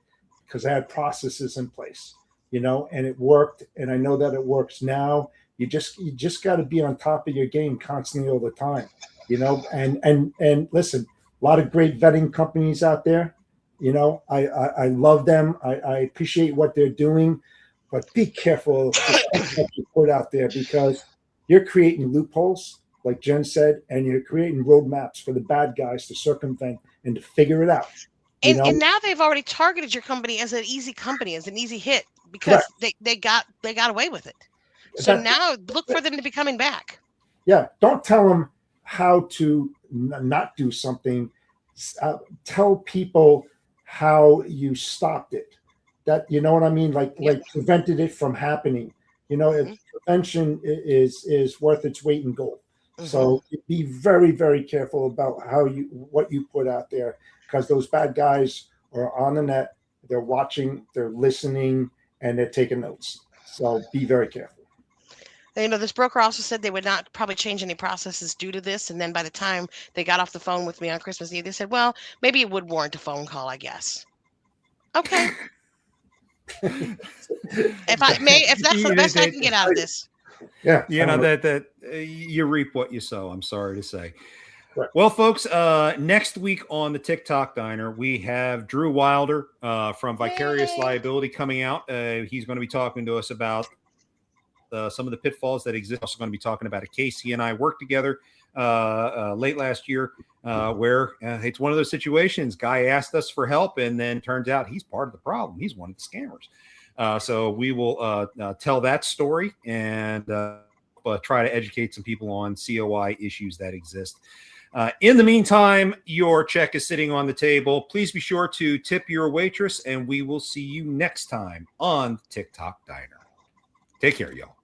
because I had processes in place, and it worked. And I know that it works now. You just got to be on top of your game constantly all the time, and listen, a lot of great vetting companies out there. I love them. I appreciate what they're doing. But be careful what you put out there, because you're creating loopholes, like Jen said, and you're creating roadmaps for the bad guys to circumvent and to figure it out. And now they've already targeted your company as an easy hit, because they got away with it. So now look for them to be coming back. Yeah, don't tell them how to not do something. Tell people how you stopped it. That, you know what I mean? Like prevented it from happening. Prevention is worth its weight in gold. Mm-hmm. So be very, very careful about what you put out there, because those bad guys are on the net. They're watching, they're listening, and they're taking notes. So be very careful. This broker also said they would not probably change any processes due to this. And then by the time they got off the phone with me on Christmas Eve, they said, well, maybe it would warrant a phone call, I guess. Okay. if that's the best I can get out of this. Yeah. That you reap what you sow, I'm sorry to say. Right. Well, folks, next week on the TikTok Diner, we have Drew Wilder from Vicarious Liability coming out. He's going to be talking to us about some of the pitfalls that exist. Also going to be talking about a case he and I worked together late last year, where it's one of those situations. Guy asked us for help, and then turns out he's part of the problem. He's one of the scammers. So we will tell that story and try to educate some people on COI issues that exist. In the meantime, your check is sitting on the table. Please be sure to tip your waitress, and we will see you next time on TikTok Diner. Take care, y'all.